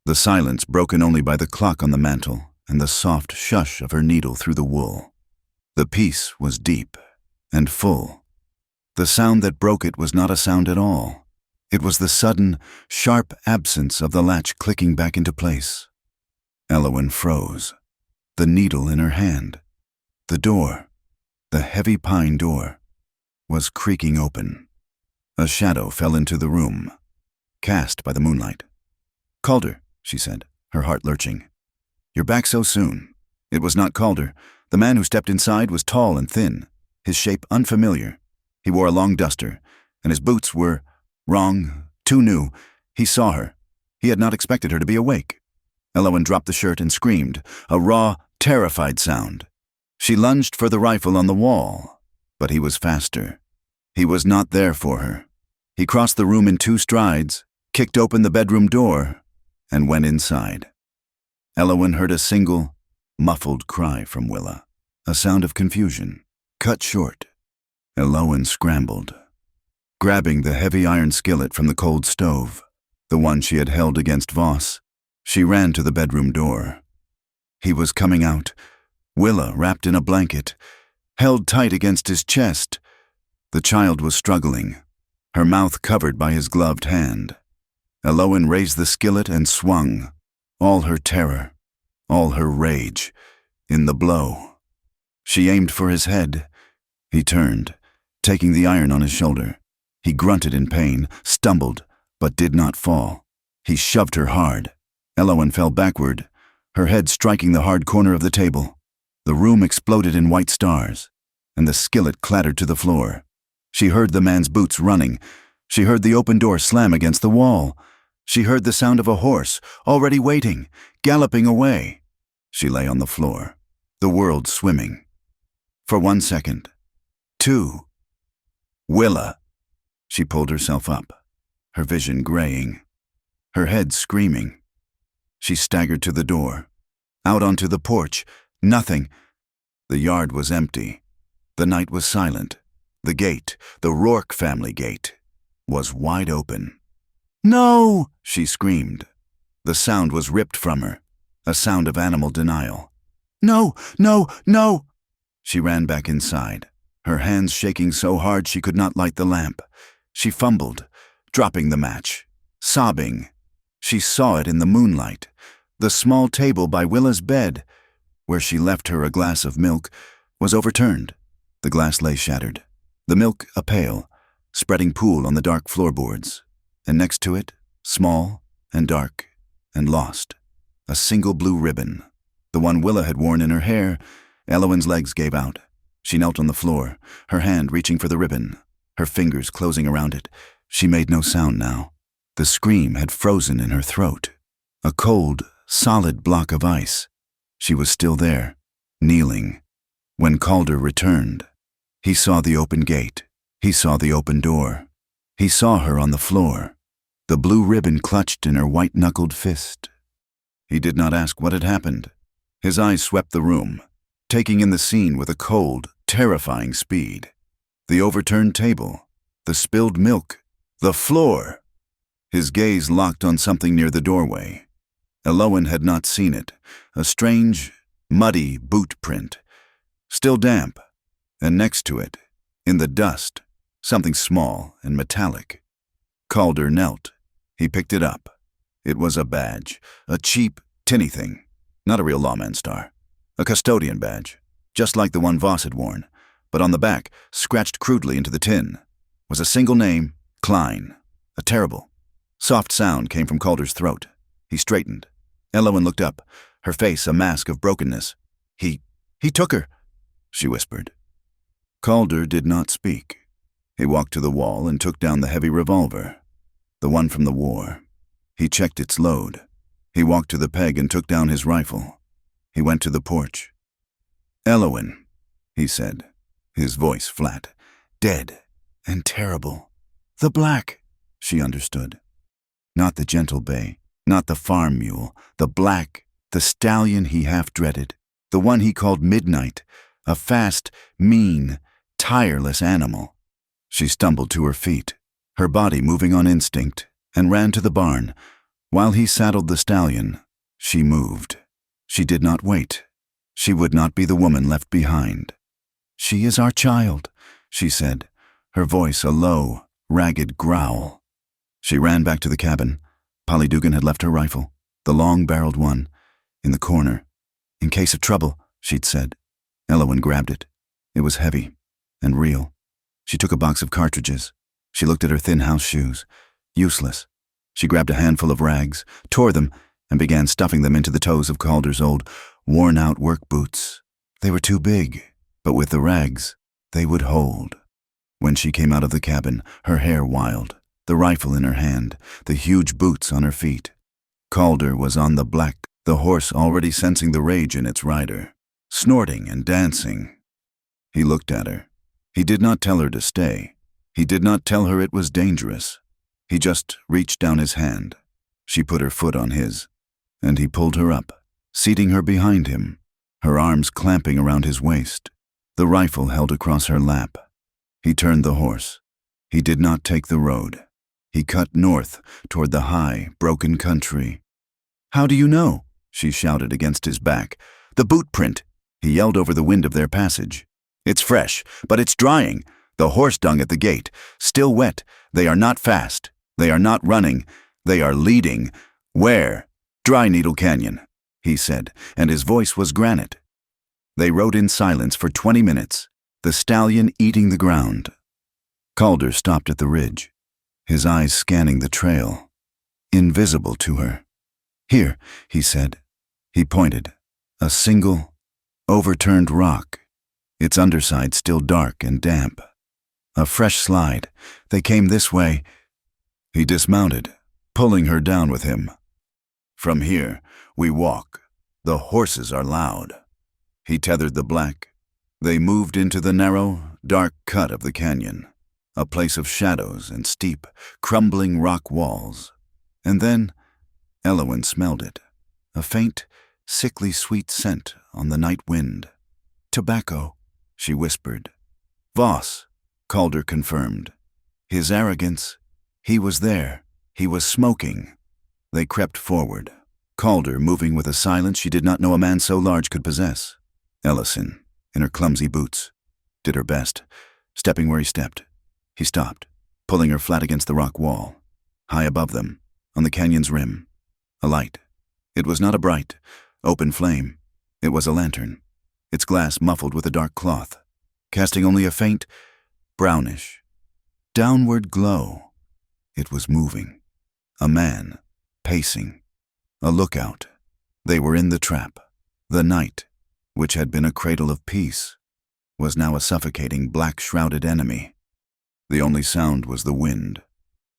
the silence broken only by the clock on the mantel and the soft shush of her needle through the wool. The peace was deep and full. The sound that broke it was not a sound at all. It was the sudden, sharp absence of the latch clicking back into place. Elowen froze, the needle in her hand. The door, the heavy pine door, was creaking open. A shadow fell into the room, cast by the moonlight. "Calder," she said, her heart lurching. "You're back so soon." It was not Calder. The man who stepped inside was tall and thin, his shape unfamiliar. He wore a long duster, and his boots were wrong, too new. He saw her. He had not expected her to be awake. Elowen dropped the shirt and screamed, a raw, terrified sound. She lunged for the rifle on the wall, but he was faster. He was not there for her. He crossed the room in 2 strides, kicked open the bedroom door, and went inside. Elowen heard a single, muffled cry from Willa, a sound of confusion, cut short. Elowen scrambled, grabbing the heavy iron skillet from the cold stove, the one she had held against Voss. She ran to the bedroom door. He was coming out, Willa wrapped in a blanket, held tight against his chest. The child was struggling, her mouth covered by his gloved hand. Elowen raised the skillet and swung, all her terror, all her rage, in the blow. She aimed for his head. He turned, taking the iron on his shoulder. He grunted in pain, stumbled, but did not fall. He shoved her hard. Elowen fell backward, her head striking the hard corner of the table. The room exploded in white stars, and the skillet clattered to the floor. She heard the man's boots running. She heard the open door slam against the wall. She heard the sound of a horse, already waiting, galloping away. She lay on the floor, the world swimming. For 1 second. 2. Willa. She pulled herself up, her vision graying, her head screaming. She staggered to the door, out onto the porch. Nothing. The yard was empty. The night was silent. The gate, the Rourke family gate, was wide open. "No!" she screamed. The sound was ripped from her, a sound of animal denial. "No, no, no!" She ran back inside, her hands shaking so hard she could not light the lamp. She fumbled, dropping the match, sobbing. She saw it in the moonlight, the small table by Willa's bed, where she left her a glass of milk, was overturned. The glass lay shattered, the milk a pale, spreading pool on the dark floorboards, and next to it, small and dark and lost, a single blue ribbon, the one Willa had worn in her hair. Elowen's legs gave out. She knelt on the floor, her hand reaching for the ribbon, her fingers closing around it. She made no sound now. The scream had frozen in her throat, a cold, solid block of ice. She was still there, kneeling. When Calder returned, he saw the open gate. He saw the open door. He saw her on the floor, the blue ribbon clutched in her white-knuckled fist. He did not ask what had happened. His eyes swept the room, taking in the scene with a cold, terrifying speed. The overturned table, the spilled milk, the floor. His gaze locked on something near the doorway. Elowen had not seen it, a strange, muddy boot print, still damp, and next to it, in the dust, something small and metallic. Calder knelt. He picked it up. It was a badge, a cheap, tinny thing, not a real lawman star. A custodian badge, just like the one Voss had worn, but on the back, scratched crudely into the tin, was a single name, Klein. A terrible, soft sound came from Calder's throat. He straightened. Elowen looked up, her face a mask of brokenness. He took her," she whispered. Calder did not speak. He walked to the wall and took down the heavy revolver, the one from the war. He checked its load. He walked to the peg and took down his rifle. He went to the porch. "Elowen," he said, his voice flat, "dead and terrible. The black," she understood. Not the gentle bay, not the farm mule, the black, the stallion he half dreaded, the one he called Midnight, a fast, mean, tireless animal. She stumbled to her feet, her body moving on instinct, and ran to the barn. While he saddled the stallion, she moved. She did not wait. She would not be the woman left behind. "She is our child," she said, her voice a low, ragged growl. She ran back to the cabin. Polly Dugan had left her rifle, the long-barreled one, in the corner. "In case of trouble," she'd said. Elowen grabbed it. It was heavy and real. She took a box of cartridges. She looked at her thin house shoes. Useless. She grabbed a handful of rags, tore them, and began stuffing them into the toes of Calder's old, worn-out work boots. They were too big, but with the rags, they would hold. When she came out of the cabin, her hair wild, the rifle in her hand, the huge boots on her feet. Calder was on the black, the horse already sensing the rage in its rider, snorting and dancing. He looked at her. He did not tell her to stay. He did not tell her it was dangerous. He just reached down his hand. She put her foot on his, and he pulled her up, seating her behind him, her arms clamping around his waist, the rifle held across her lap. He turned the horse. He did not take the road. He cut north toward the high, broken country. "How do you know?" she shouted against his back. "The boot print," he yelled over the wind of their passage. "It's fresh, but it's drying. The horse dung at the gate, still wet. They are not fast. They are not running. They are leading. Where?" "Dry Needle Canyon," he said, and his voice was granite. They rode in silence for 20 minutes, the stallion eating the ground. Calder stopped at the ridge, his eyes scanning the trail, invisible to her. "Here," he said. He pointed. A single, overturned rock, its underside still dark and damp. A fresh slide. They came this way. He dismounted, pulling her down with him. "From here, we walk. The horses are loud." He tethered the black. They moved into the narrow, dark cut of the canyon, a place of shadows and steep, crumbling rock walls. And then Elowen smelled it, a faint, sickly sweet scent on the night wind. "Tobacco," she whispered. "Voss," Calder confirmed. His arrogance, he was there, he was smoking. They crept forward, Calder moving with a silence she did not know a man so large could possess. Ellison, in her clumsy boots, did her best, stepping where he stepped. He stopped, pulling her flat against the rock wall. High above them, on the canyon's rim, a light. It was not a bright, open flame. It was a lantern, its glass muffled with a dark cloth, casting only a faint, brownish, downward glow. It was moving. A man, pacing. A lookout. They were in the trap. The night, which had been a cradle of peace, was now a suffocating, black-shrouded enemy. The only sound was the wind,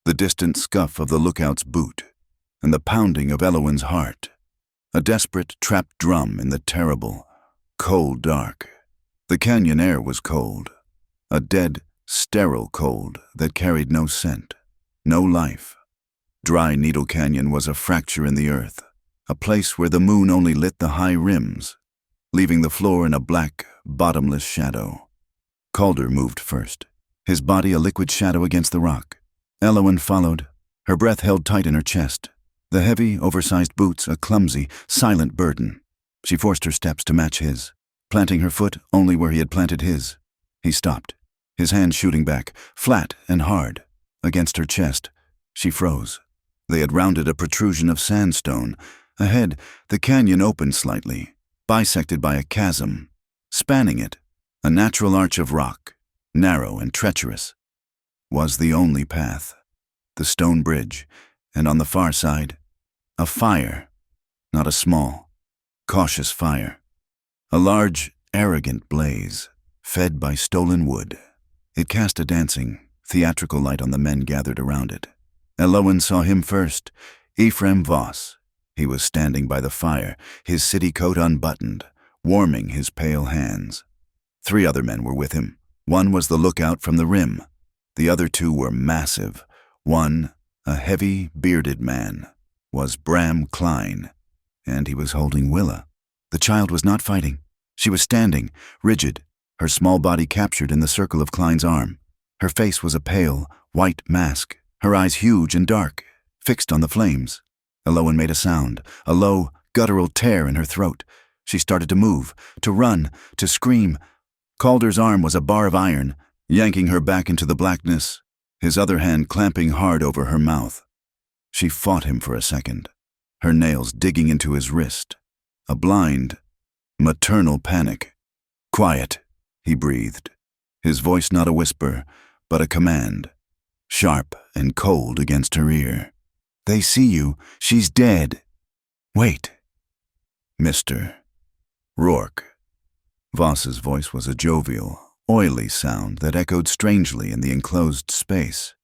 the distant scuff of the lookout's boot, and the pounding of Elowen's heart, a desperate, trapped drum in the terrible, cold dark. The canyon air was cold, a dead, sterile cold that carried no scent, no life. Dry Needle Canyon was a fracture in the earth, a place where the moon only lit the high rims, leaving the floor in a black, bottomless shadow. Calder moved first, his body a liquid shadow against the rock. Elowen followed, her breath held tight in her chest, the heavy, oversized boots a clumsy, silent burden. She forced her steps to match his, planting her foot only where he had planted his. He stopped, his hand shooting back, flat and hard, against her chest. She froze. They had rounded a protrusion of sandstone. Ahead, the canyon opened slightly, bisected by a chasm. Spanning it, a natural arch of rock, narrow and treacherous, was the only path. The stone bridge, and on the far side, a fire, not a small, cautious fire. A large, arrogant blaze, fed by stolen wood. It cast a dancing, theatrical light on the men gathered around it. Elowen saw him first, Ephraim Voss. He was standing by the fire, his city coat unbuttoned, warming his pale hands. 3 other men were with him. One was the lookout from the rim. The other 2 were massive. One, a heavy, bearded man, was Bram Klein, and he was holding Willa. The child was not fighting. She was standing, rigid, her small body captured in the circle of Klein's arm. Her face was a pale, white mask, her eyes huge and dark, fixed on the flames. Elowen made a sound, a low, guttural tear in her throat. She started to move, to run, to scream. Calder's arm was a bar of iron, yanking her back into the blackness, his other hand clamping hard over her mouth. She fought him for a second, her nails digging into his wrist. A blind, maternal panic. "Quiet," he breathed, his voice not a whisper, but a command, sharp and cold against her ear. "They see you. She's dead. Wait." "Mr. Rourke." Voss's voice was a jovial, oily sound that echoed strangely in the enclosed space.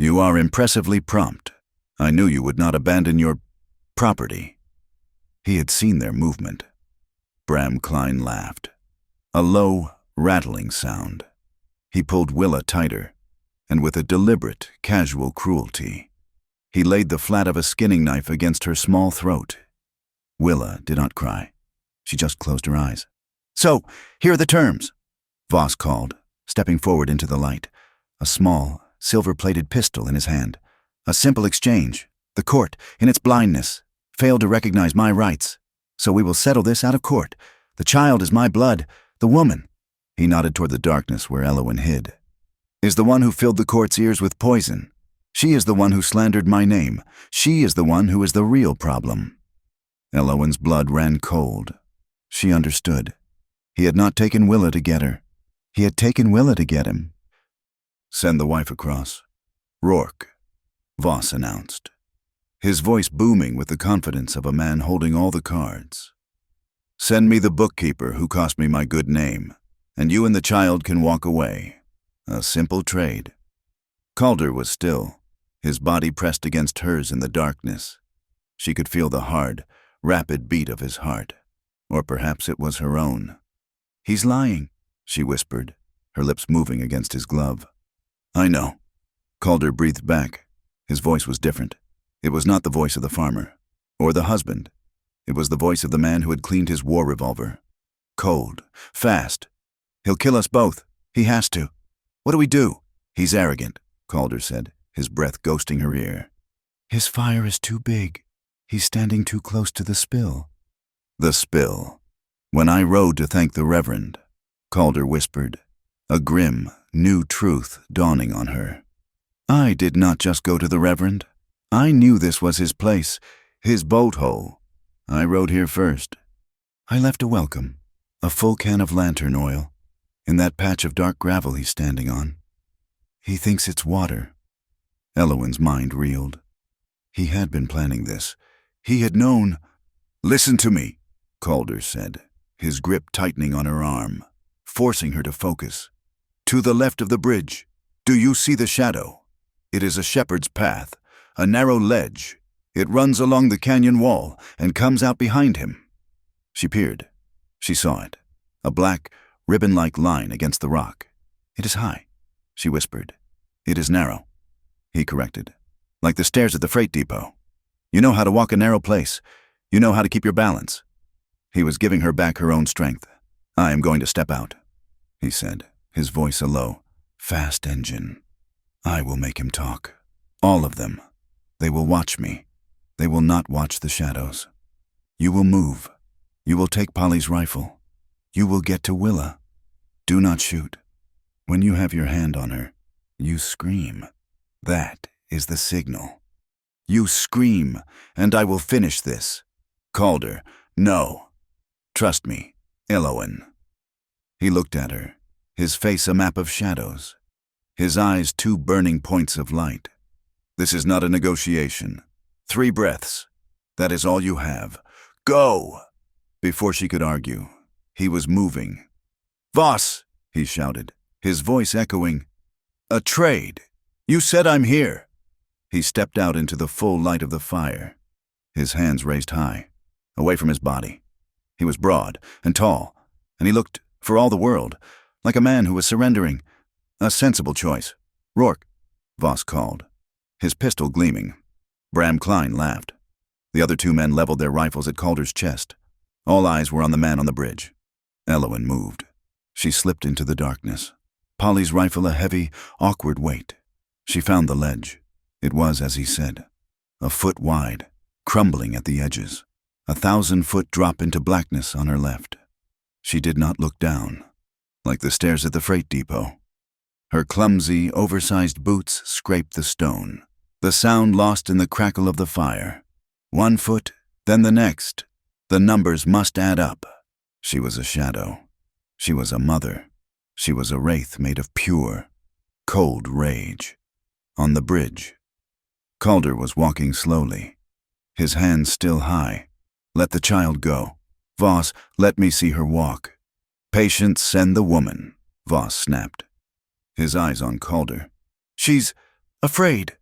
You are impressively prompt. I knew you would not abandon your property. He had seen their movement. Bram Klein laughed. A low, rattling sound. He pulled Willa tighter, and with a deliberate, casual cruelty, he laid the flat of a skinning knife against her small throat. Willa did not cry. She just closed her eyes. "So, here are the terms," Voss called, stepping forward into the light, a small, silver-plated pistol in his hand. "A simple exchange. The court, in its blindness, failed to recognize my rights. So we will settle this out of court. The child is my blood. The woman," he nodded toward the darkness where Elowen hid, "is the one who filled the court's ears with poison. She is the one who slandered my name. She is the one who is the real problem." Elowen's blood ran cold. She understood. He had not taken Willa to get her. He had taken Willa to get him. "Send the wife across." "Rourke," Voss announced, his voice booming with the confidence of a man holding all the cards. "Send me the bookkeeper who cost me my good name, and you and the child can walk away. A simple trade." Calder was still, his body pressed against hers in the darkness. She could feel the hard, rapid beat of his heart, or perhaps it was her own. "He's lying," she whispered, her lips moving against his glove. "I know." Calder breathed back. His voice was different. It was not the voice of the farmer, or the husband. It was the voice of the man who had cleaned his war revolver. Cold, fast. "He'll kill us both. He has to. What do we do?" "He's arrogant," Calder said, his breath ghosting her ear. "His fire is too big. He's standing too close to the spill." "The spill. When I rode to thank the Reverend," Calder whispered, a grim, new truth dawning on her. "I did not just go to the Reverend. I knew this was his place, his boat hole. I rode here first. I left a welcome, a full can of lantern oil, in that patch of dark gravel he's standing on. He thinks it's water." Elowen's mind reeled. He had been planning this. He had known. "Listen to me," Calder said, his grip tightening on her arm, forcing her to focus. "To the left of the bridge, do you see the shadow? It is a shepherd's path, a narrow ledge. It runs along the canyon wall and comes out behind him." She peered. She saw it, a black, ribbon-like line against the rock. "It is high," she whispered. "It is narrow," he corrected. "Like the stairs at the freight depot. You know how to walk a narrow place. You know how to keep your balance." He was giving her back her own strength. "I am going to step out," he said, his voice a low, fast engine. "I will make him talk. All of them. They will watch me. They will not watch the shadows. You will move. You will take Polly's rifle. You will get to Willa. Do not shoot. When you have your hand on her, you scream. That is the signal. You scream, and I will finish this. Calder, no. Trust me, Elowen." He looked at her, his face a map of shadows, his eyes two burning points of light. "This is not a negotiation. 3 breaths. That is all you have. Go!" Before she could argue, he was moving. "Voss!" he shouted, his voice echoing. "A trade. You said I'm here." He stepped out into the full light of the fire, his hands raised high, away from his body. He was broad and tall, and he looked, for all the world, like a man who was surrendering. A sensible choice. "Rourke," Voss called, his pistol gleaming. Bram Klein laughed. The other 2 men leveled their rifles at Calder's chest. All eyes were on the man on the bridge. Elowen moved. She slipped into the darkness, Polly's rifle a heavy, awkward weight. She found the ledge. It was, as he said, a foot wide, crumbling at the edges, 1,000-foot drop into blackness on her left. She did not look down, like the stairs at the freight depot. Her clumsy, oversized boots scraped the stone, the sound lost in the crackle of the fire. 1 foot, then the next. The numbers must add up. She was a shadow. She was a mother. She was a wraith made of pure, cold rage. On the bridge, Calder was walking slowly, his hands still high. "Let the child go. Voss, let me see her walk." "Patience, send the woman," Voss snapped, his eyes on Calder. "She's..." Afraid,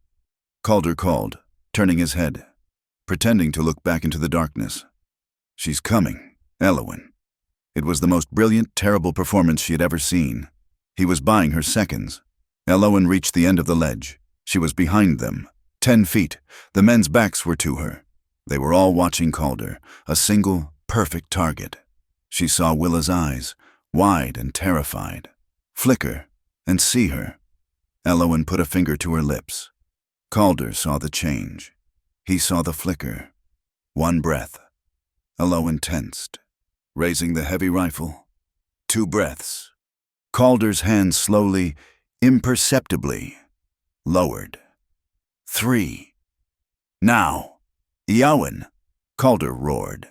Calder called, turning his head, pretending to look back into the darkness. She's coming, Elowen. It was the most brilliant, terrible performance she had ever seen. He was buying her seconds. Elowen reached the end of the ledge. She was behind them, 10 feet. The men's backs were to her. They were all watching Calder, a single, perfect target. She saw Willa's eyes, wide and terrified, flicker and see her. Elowen put a finger to her lips. Calder saw the change. He saw the flicker. One breath. Elowen tensed, raising the heavy rifle. 2 breaths. Calder's hand slowly, imperceptibly, lowered. 3. Now. Eowyn, Calder roared.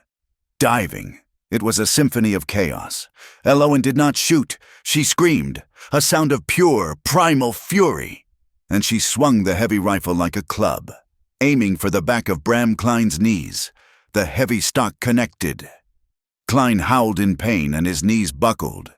Diving. It was a symphony of chaos. Elowen did not shoot. She screamed, a sound of pure, primal fury. And she swung the heavy rifle like a club, aiming for the back of Bram Klein's knees. The heavy stock connected. Klein howled in pain and his knees buckled.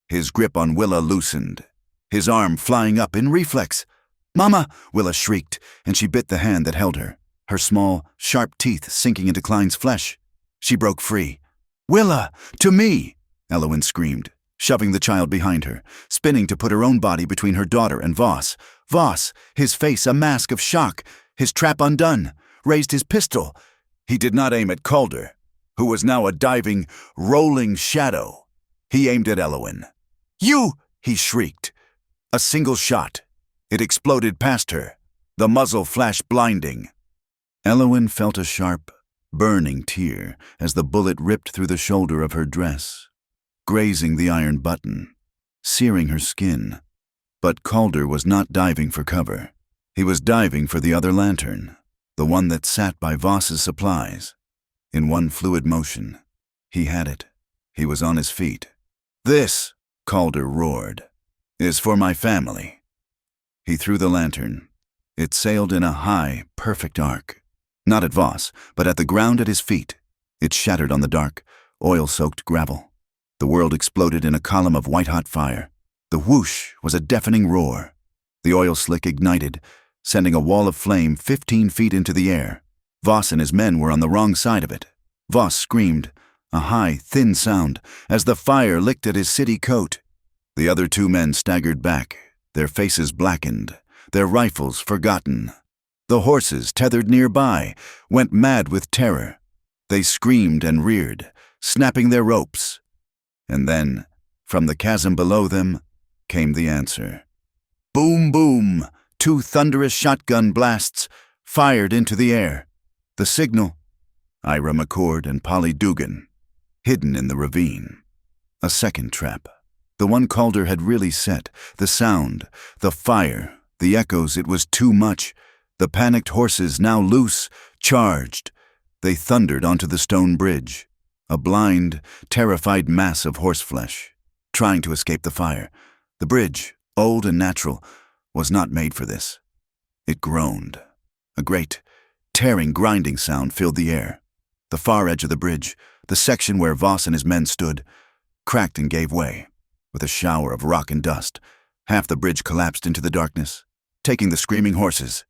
His grip on Willa loosened, his arm flying up in reflex. "Mama!" Willa shrieked, and she bit the hand that held her, her small, sharp teeth sinking into Klein's flesh. She broke free. "Willa! To me!" Elowen screamed, shoving the child behind her, spinning to put her own body between her daughter and Voss. Voss, his face a mask of shock, his trap undone, raised his pistol. He did not aim at Calder, who was now a diving, rolling shadow. He aimed at Elowen. "You!" he shrieked. A single shot. It exploded past her. The muzzle flashed blinding. Elowen felt a sharp, burning tear as the bullet ripped through the shoulder of her dress, grazing the iron button, searing her skin. But Calder was not diving for cover. He was diving for the other lantern, the one that sat by Voss's supplies. In one fluid motion, he had it. He was on his feet. "This," Calder roared, "is for my family." He threw the lantern. It sailed in a high, perfect arc. Not at Voss, but at the ground at his feet. It shattered on the dark, oil-soaked gravel. The world exploded in a column of white-hot fire. The whoosh was a deafening roar. The oil slick ignited, sending a wall of flame 15 feet into the air. Voss and his men were on the wrong side of it. Voss screamed, a high, thin sound, as the fire licked at his city coat. The other 2 men staggered back, their faces blackened, their rifles forgotten. The horses, tethered nearby, went mad with terror. They screamed and reared, snapping their ropes. And then, from the chasm below them, came the answer. Boom, boom! 2 thunderous shotgun blasts fired into the air. The signal, Ira McCord and Polly Dugan, hidden in the ravine. A second trap. The one Calder had really set. The sound, the fire, the echoes, it was too much. The panicked horses, now loose, charged. They thundered onto the stone bridge, a blind, terrified mass of horseflesh, trying to escape the fire. The bridge, old and natural, was not made for this. It groaned. A great, tearing, grinding sound filled the air. The far edge of the bridge, the section where Voss and his men stood, cracked and gave way. With a shower of rock and dust, half the bridge collapsed into the darkness, taking the screaming horses.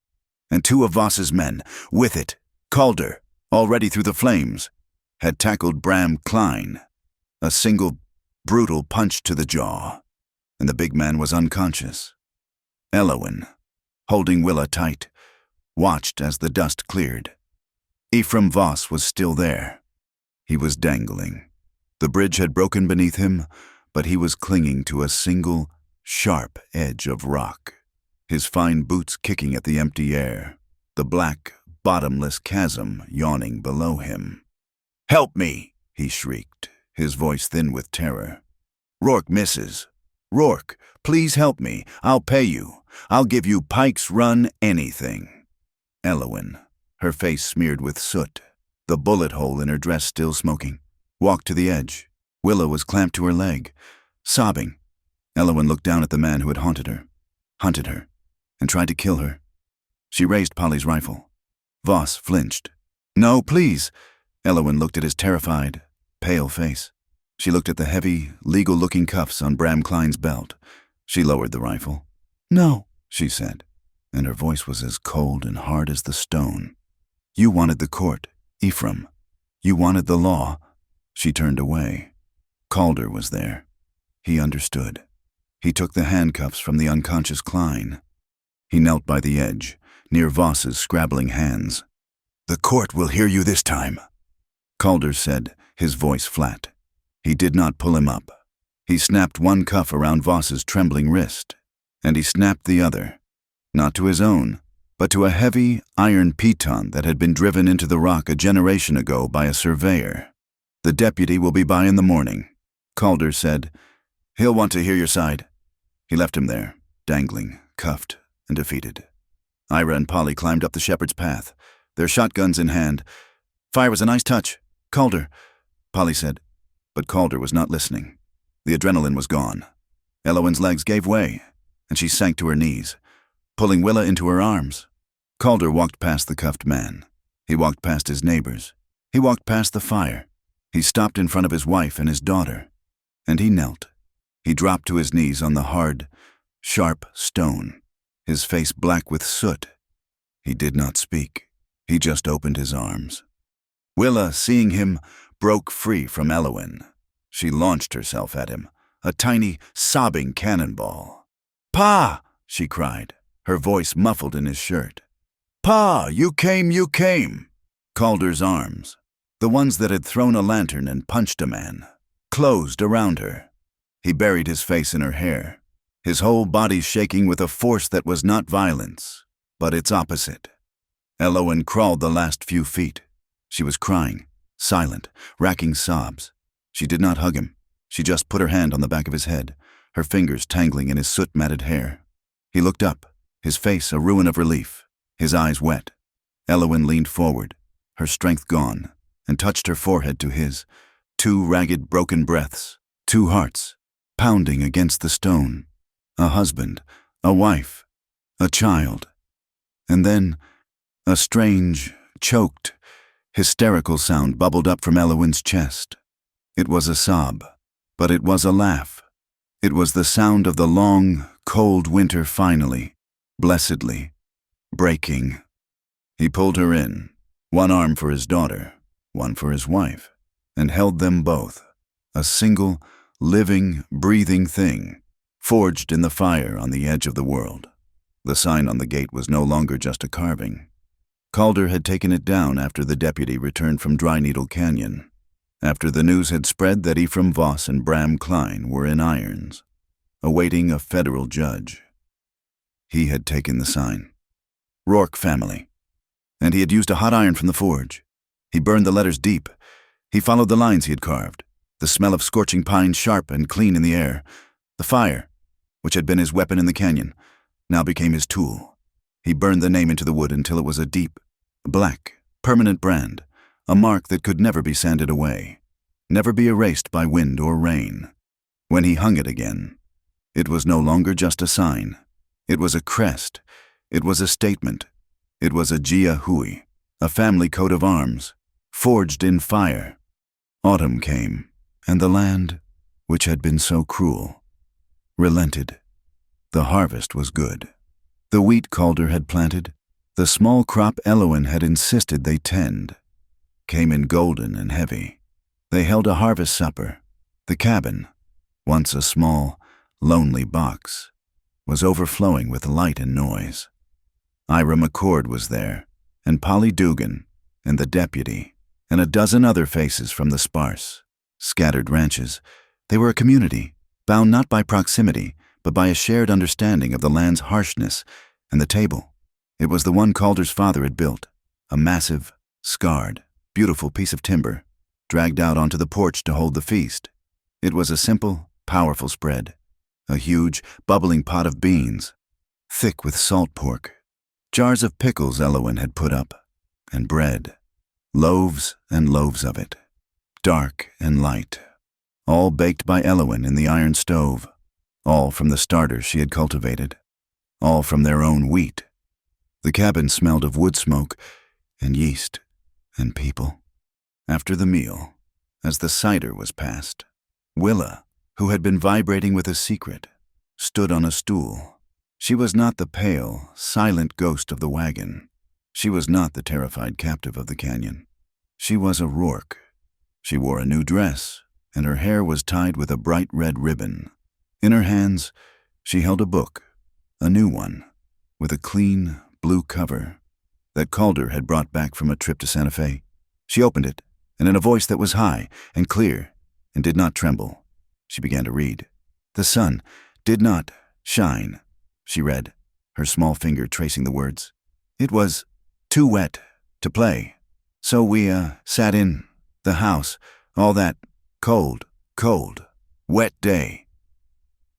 And 2 of Voss's men, with it, Calder, already through the flames, had tackled Bram Klein. A single, brutal punch to the jaw, and the big man was unconscious. Elowen, holding Willa tight, watched as the dust cleared. Ephraim Voss was still there. He was dangling. The bridge had broken beneath him, but he was clinging to a single, sharp edge of rock, his fine boots kicking at the empty air, the black, bottomless chasm yawning below him. "Help me!" he shrieked, his voice thin with terror. "Rourke misses. Rourke, please help me. I'll pay you. I'll give you Pike's Run anything." Elowen, her face smeared with soot, the bullet hole in her dress still smoking, walked to the edge. Willa was clamped to her leg, sobbing. Elowen looked down at the man who had hunted her, and tried to kill her. She raised Polly's rifle. Voss flinched. "No, please." Elowen looked at his terrified, pale face. She looked at the heavy, legal-looking cuffs on Bram Klein's belt. She lowered the rifle. "No," she said. and her voice was as cold and hard as the stone. "You wanted the court, Ephraim. You wanted the law." She turned away. Calder was there. He understood. He took the handcuffs from the unconscious Klein. He knelt by the edge, near Voss's scrabbling hands. "The court will hear you this time," Calder said, his voice flat. He did not pull him up. He snapped one cuff around Voss's trembling wrist, and he snapped the other, not to his own, but to a heavy iron piton that had been driven into the rock a generation ago by a surveyor. "The deputy will be by in the morning," Calder said. "He'll want to hear your side." He left him there, dangling, cuffed, and defeated. Ira and Polly climbed up the shepherd's path, their shotguns in hand. "Fire was a nice touch, Calder," Polly said, but Calder was not listening. The adrenaline was gone. Elowen's legs gave way, and she sank to her knees, pulling Willa into her arms. Calder walked past the cuffed man. He walked past his neighbors. He walked past the fire. He stopped in front of his wife and his daughter, and he knelt. He dropped to his knees on the hard, sharp stone, his face black with soot. He did not speak. He just opened his arms. Willa, seeing him, broke free from Elowen. She launched herself at him, a tiny, sobbing cannonball. "Pa!" she cried, her voice muffled in his shirt. "Pa, you came, you came!" Calder's arms, the ones that had thrown a lantern and punched a man, closed around her. He buried his face in her hair, his whole body shaking with a force that was not violence, but its opposite. Elowen crawled the last few feet. She was crying, silent, racking sobs. She did not hug him. She just put her hand on the back of his head, her fingers tangling in his soot-matted hair. He looked up, his face a ruin of relief, his eyes wet. Elowen leaned forward, her strength gone, and touched her forehead to his, 2 ragged, broken breaths, 2 hearts, pounding against the stone. A husband, a wife, a child. And then a strange, choked, hysterical sound bubbled up from Elowen's chest. It was a sob, but it was a laugh. It was the sound of the long, cold winter finally, blessedly, breaking. He pulled her in, one arm for his daughter, one for his wife, and held them both, a single, living, breathing thing, forged in the fire on the edge of the world. The sign on the gate was no longer just a carving. Calder had taken it down after the deputy returned from Dry Needle Canyon, after the news had spread that Ephraim Voss and Bram Klein were in irons, awaiting a federal judge. He had taken the sign. Rourke family. And he had used a hot iron from the forge. He burned the letters deep. He followed the lines he had carved, the smell of scorching pine sharp and clean in the air. The fire, which had been his weapon in the canyon, now became his tool. He burned the name into the wood until it was a deep, black, permanent brand, a mark that could never be sanded away, never be erased by wind or rain. When he hung it again, it was no longer just a sign. It was a crest. It was a statement. It was a Gia Hui, a family coat of arms, forged in fire. Autumn came, and the land, which had been so cruel, relented. The harvest was good. The wheat Calder had planted, the small crop Elowen had insisted they tend, came in golden and heavy. They held a harvest supper. The cabin, once a small, lonely box, was overflowing with light and noise. Ira McCord was there, and Polly Dugan, and the deputy, and a dozen other faces from the sparse, scattered ranches. They were a community, bound not by proximity, but by a shared understanding of the land's harshness, and the table. It was the one Calder's father had built, a massive, scarred, beautiful piece of timber, dragged out onto the porch to hold the feast. It was a simple, powerful spread, a huge, bubbling pot of beans, thick with salt pork, jars of pickles Elowen had put up, and bread, loaves and loaves of it, dark and light, all baked by Elowen in the iron stove, all from the starters she had cultivated, all from their own wheat. The cabin smelled of wood smoke and yeast and people. After the meal, as the cider was passed, Willa, who had been vibrating with a secret, stood on a stool. She was not the pale, silent ghost of the wagon. She was not the terrified captive of the canyon. She was a Rourke. She wore a new dress, and her hair was tied with a bright red ribbon. In her hands, she held a book, a new one, with a clean, blue cover that Calder had brought back from a trip to Santa Fe. She opened it, and in a voice that was high and clear and did not tremble, she began to read. "The sun did not shine," she read, her small finger tracing the words. "It was too wet to play, so we sat in the house all that cold, wet day."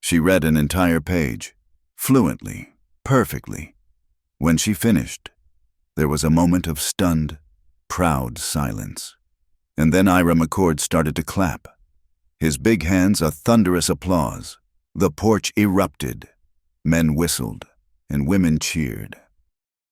She read an entire page, fluently, perfectly. When she finished, there was a moment of stunned, proud silence. And then Ira McCord started to clap, his big hands a thunderous applause. The porch erupted. Men whistled, and women cheered.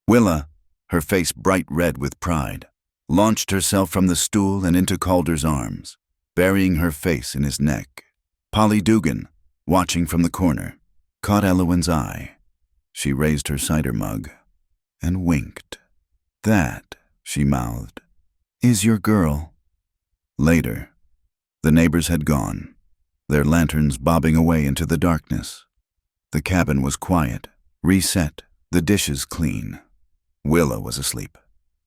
Willa, her face bright red with pride, launched herself from the stool and into Calder's arms, burying her face in his neck. Polly Dugan, watching from the corner, caught Elowen's eye. She raised her cider mug and winked. "That," she mouthed, "is your girl." Later, the neighbors had gone, their lanterns bobbing away into the darkness. The cabin was quiet, reset, the dishes clean. Willa was asleep,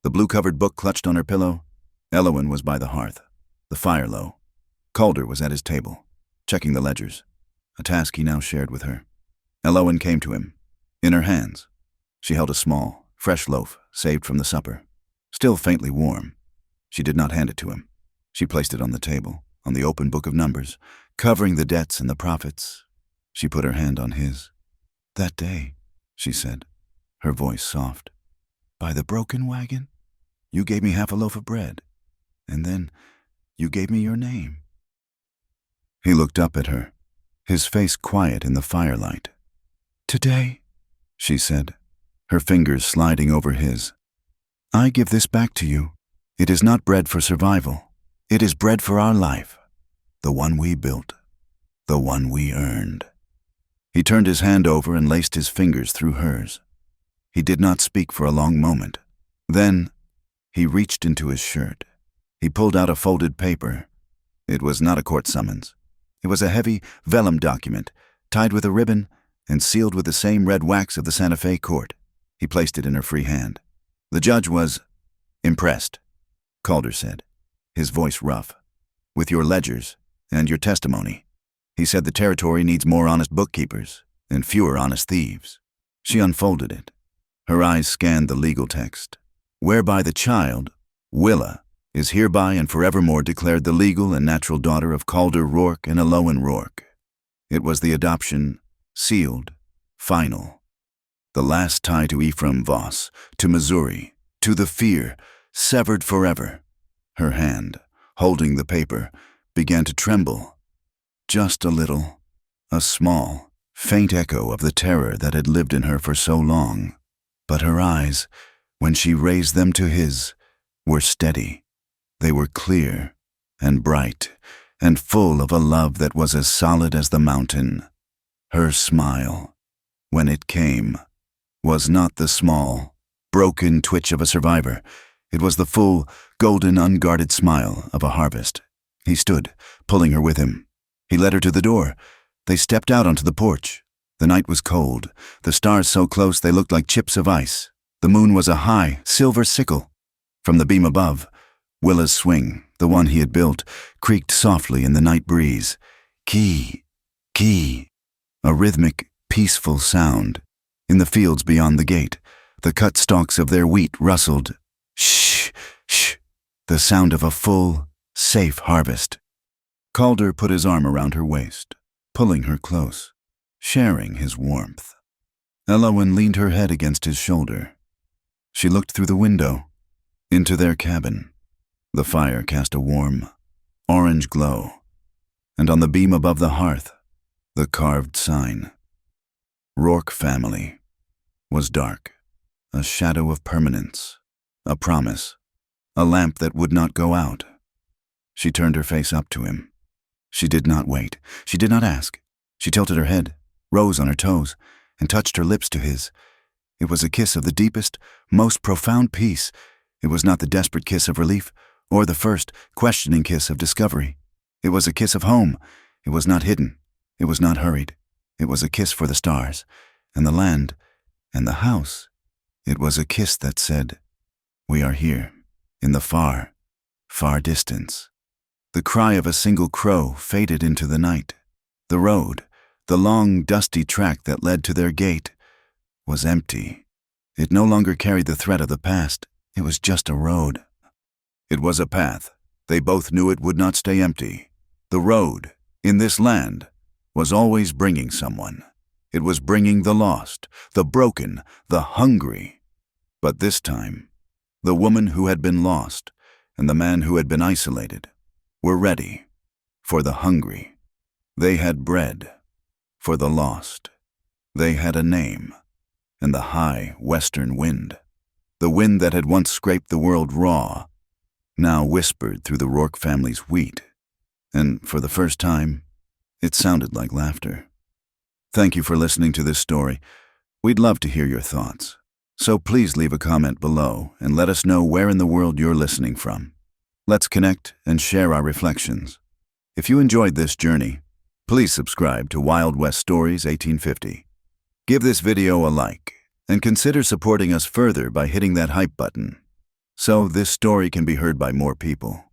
the blue-covered book clutched on her pillow. Elowen was by the hearth, the fire low. Calder was at his table, checking the ledgers, a task he now shared with her. Elowen came to him. In her hands, she held a small, fresh loaf saved from the supper, still faintly warm. She did not hand it to him. She placed it on the table, on the open book of numbers, covering the debts and the profits. She put her hand on his. "That day," she said, her voice soft, "by the broken wagon, you gave me half a loaf of bread, and then you gave me your name." He looked up at her, his face quiet in the firelight. "Today," she said, her fingers sliding over his, "I give this back to you. It is not bread for survival. It is bread for our life, the one we built, the one we earned." He turned his hand over and laced his fingers through hers. He did not speak for a long moment. Then he reached into his shirt. He pulled out a folded paper. It was not a court summons. It was a heavy vellum document, tied with a ribbon and sealed with the same red wax of the Santa Fe court. He placed it in her free hand. The judge was impressed, Calder said, his voice rough, "with your ledgers and your testimony. He said the territory needs more honest bookkeepers and fewer honest thieves." She unfolded it. Her eyes scanned the legal text, whereby the child, Willa, is hereby and forevermore declared the legal and natural daughter of Calder Rourke and Elowen Rourke. It was the adoption, sealed, final. The last tie to Ephraim Voss, to Missouri, to the fear, severed forever. Her hand, holding the paper, began to tremble. Just a little, a small, faint echo of the terror that had lived in her for so long. But her eyes, when she raised them to his, were steady. They were clear and bright and full of a love that was as solid as the mountain. Her smile, when it came, was not the small, broken twitch of a survivor. It was the full, golden, unguarded smile of a harvest. He stood, pulling her with him. He led her to the door. They stepped out onto the porch. The night was cold, the stars so close they looked like chips of ice. The moon was a high, silver sickle. From the beam above, Willa's swing, the one he had built, creaked softly in the night breeze. Kee, kee, a rhythmic, peaceful sound. In the fields beyond the gate, the cut stalks of their wheat rustled. Shh, shh, the sound of a full, safe harvest. Calder put his arm around her waist, pulling her close, sharing his warmth. Elowen leaned her head against his shoulder. She looked through the window, into their cabin. The fire cast a warm, orange glow, and on the beam above the hearth, the carved sign, Rourke Family, was dark, a shadow of permanence, a promise, a lamp that would not go out. She turned her face up to him. She did not wait. She did not ask. She tilted her head, rose on her toes, and touched her lips to his. It was a kiss of the deepest, most profound peace. It was not the desperate kiss of relief, or the first, questioning kiss of discovery. It was a kiss of home. It was not hidden. It was not hurried. It was a kiss for the stars, and the land, and the house. It was a kiss that said, "We are here, in the far, far distance." The cry of a single crow faded into the night. The road, the long, dusty track that led to their gate, was empty. It no longer carried the threat of the past. It was just a road. It was a path. They both knew it would not stay empty. The road, in this land, was always bringing someone. It was bringing the lost, the broken, the hungry. But this time, the woman who had been lost and the man who had been isolated were ready for the hungry. They had bread for the lost. They had a name, and the high western wind, the wind that had once scraped the world raw, now whispered through the Rourke family's wheat, and for the first time, it sounded like laughter. Thank you for listening to this story. We'd love to hear your thoughts, so please leave a comment below and let us know where in the world you're listening from. Let's connect and share our reflections. If you enjoyed this journey, please subscribe to Wild West Stories 1850. Give this video a like, and consider supporting us further by hitting that hype button, so this story can be heard by more people.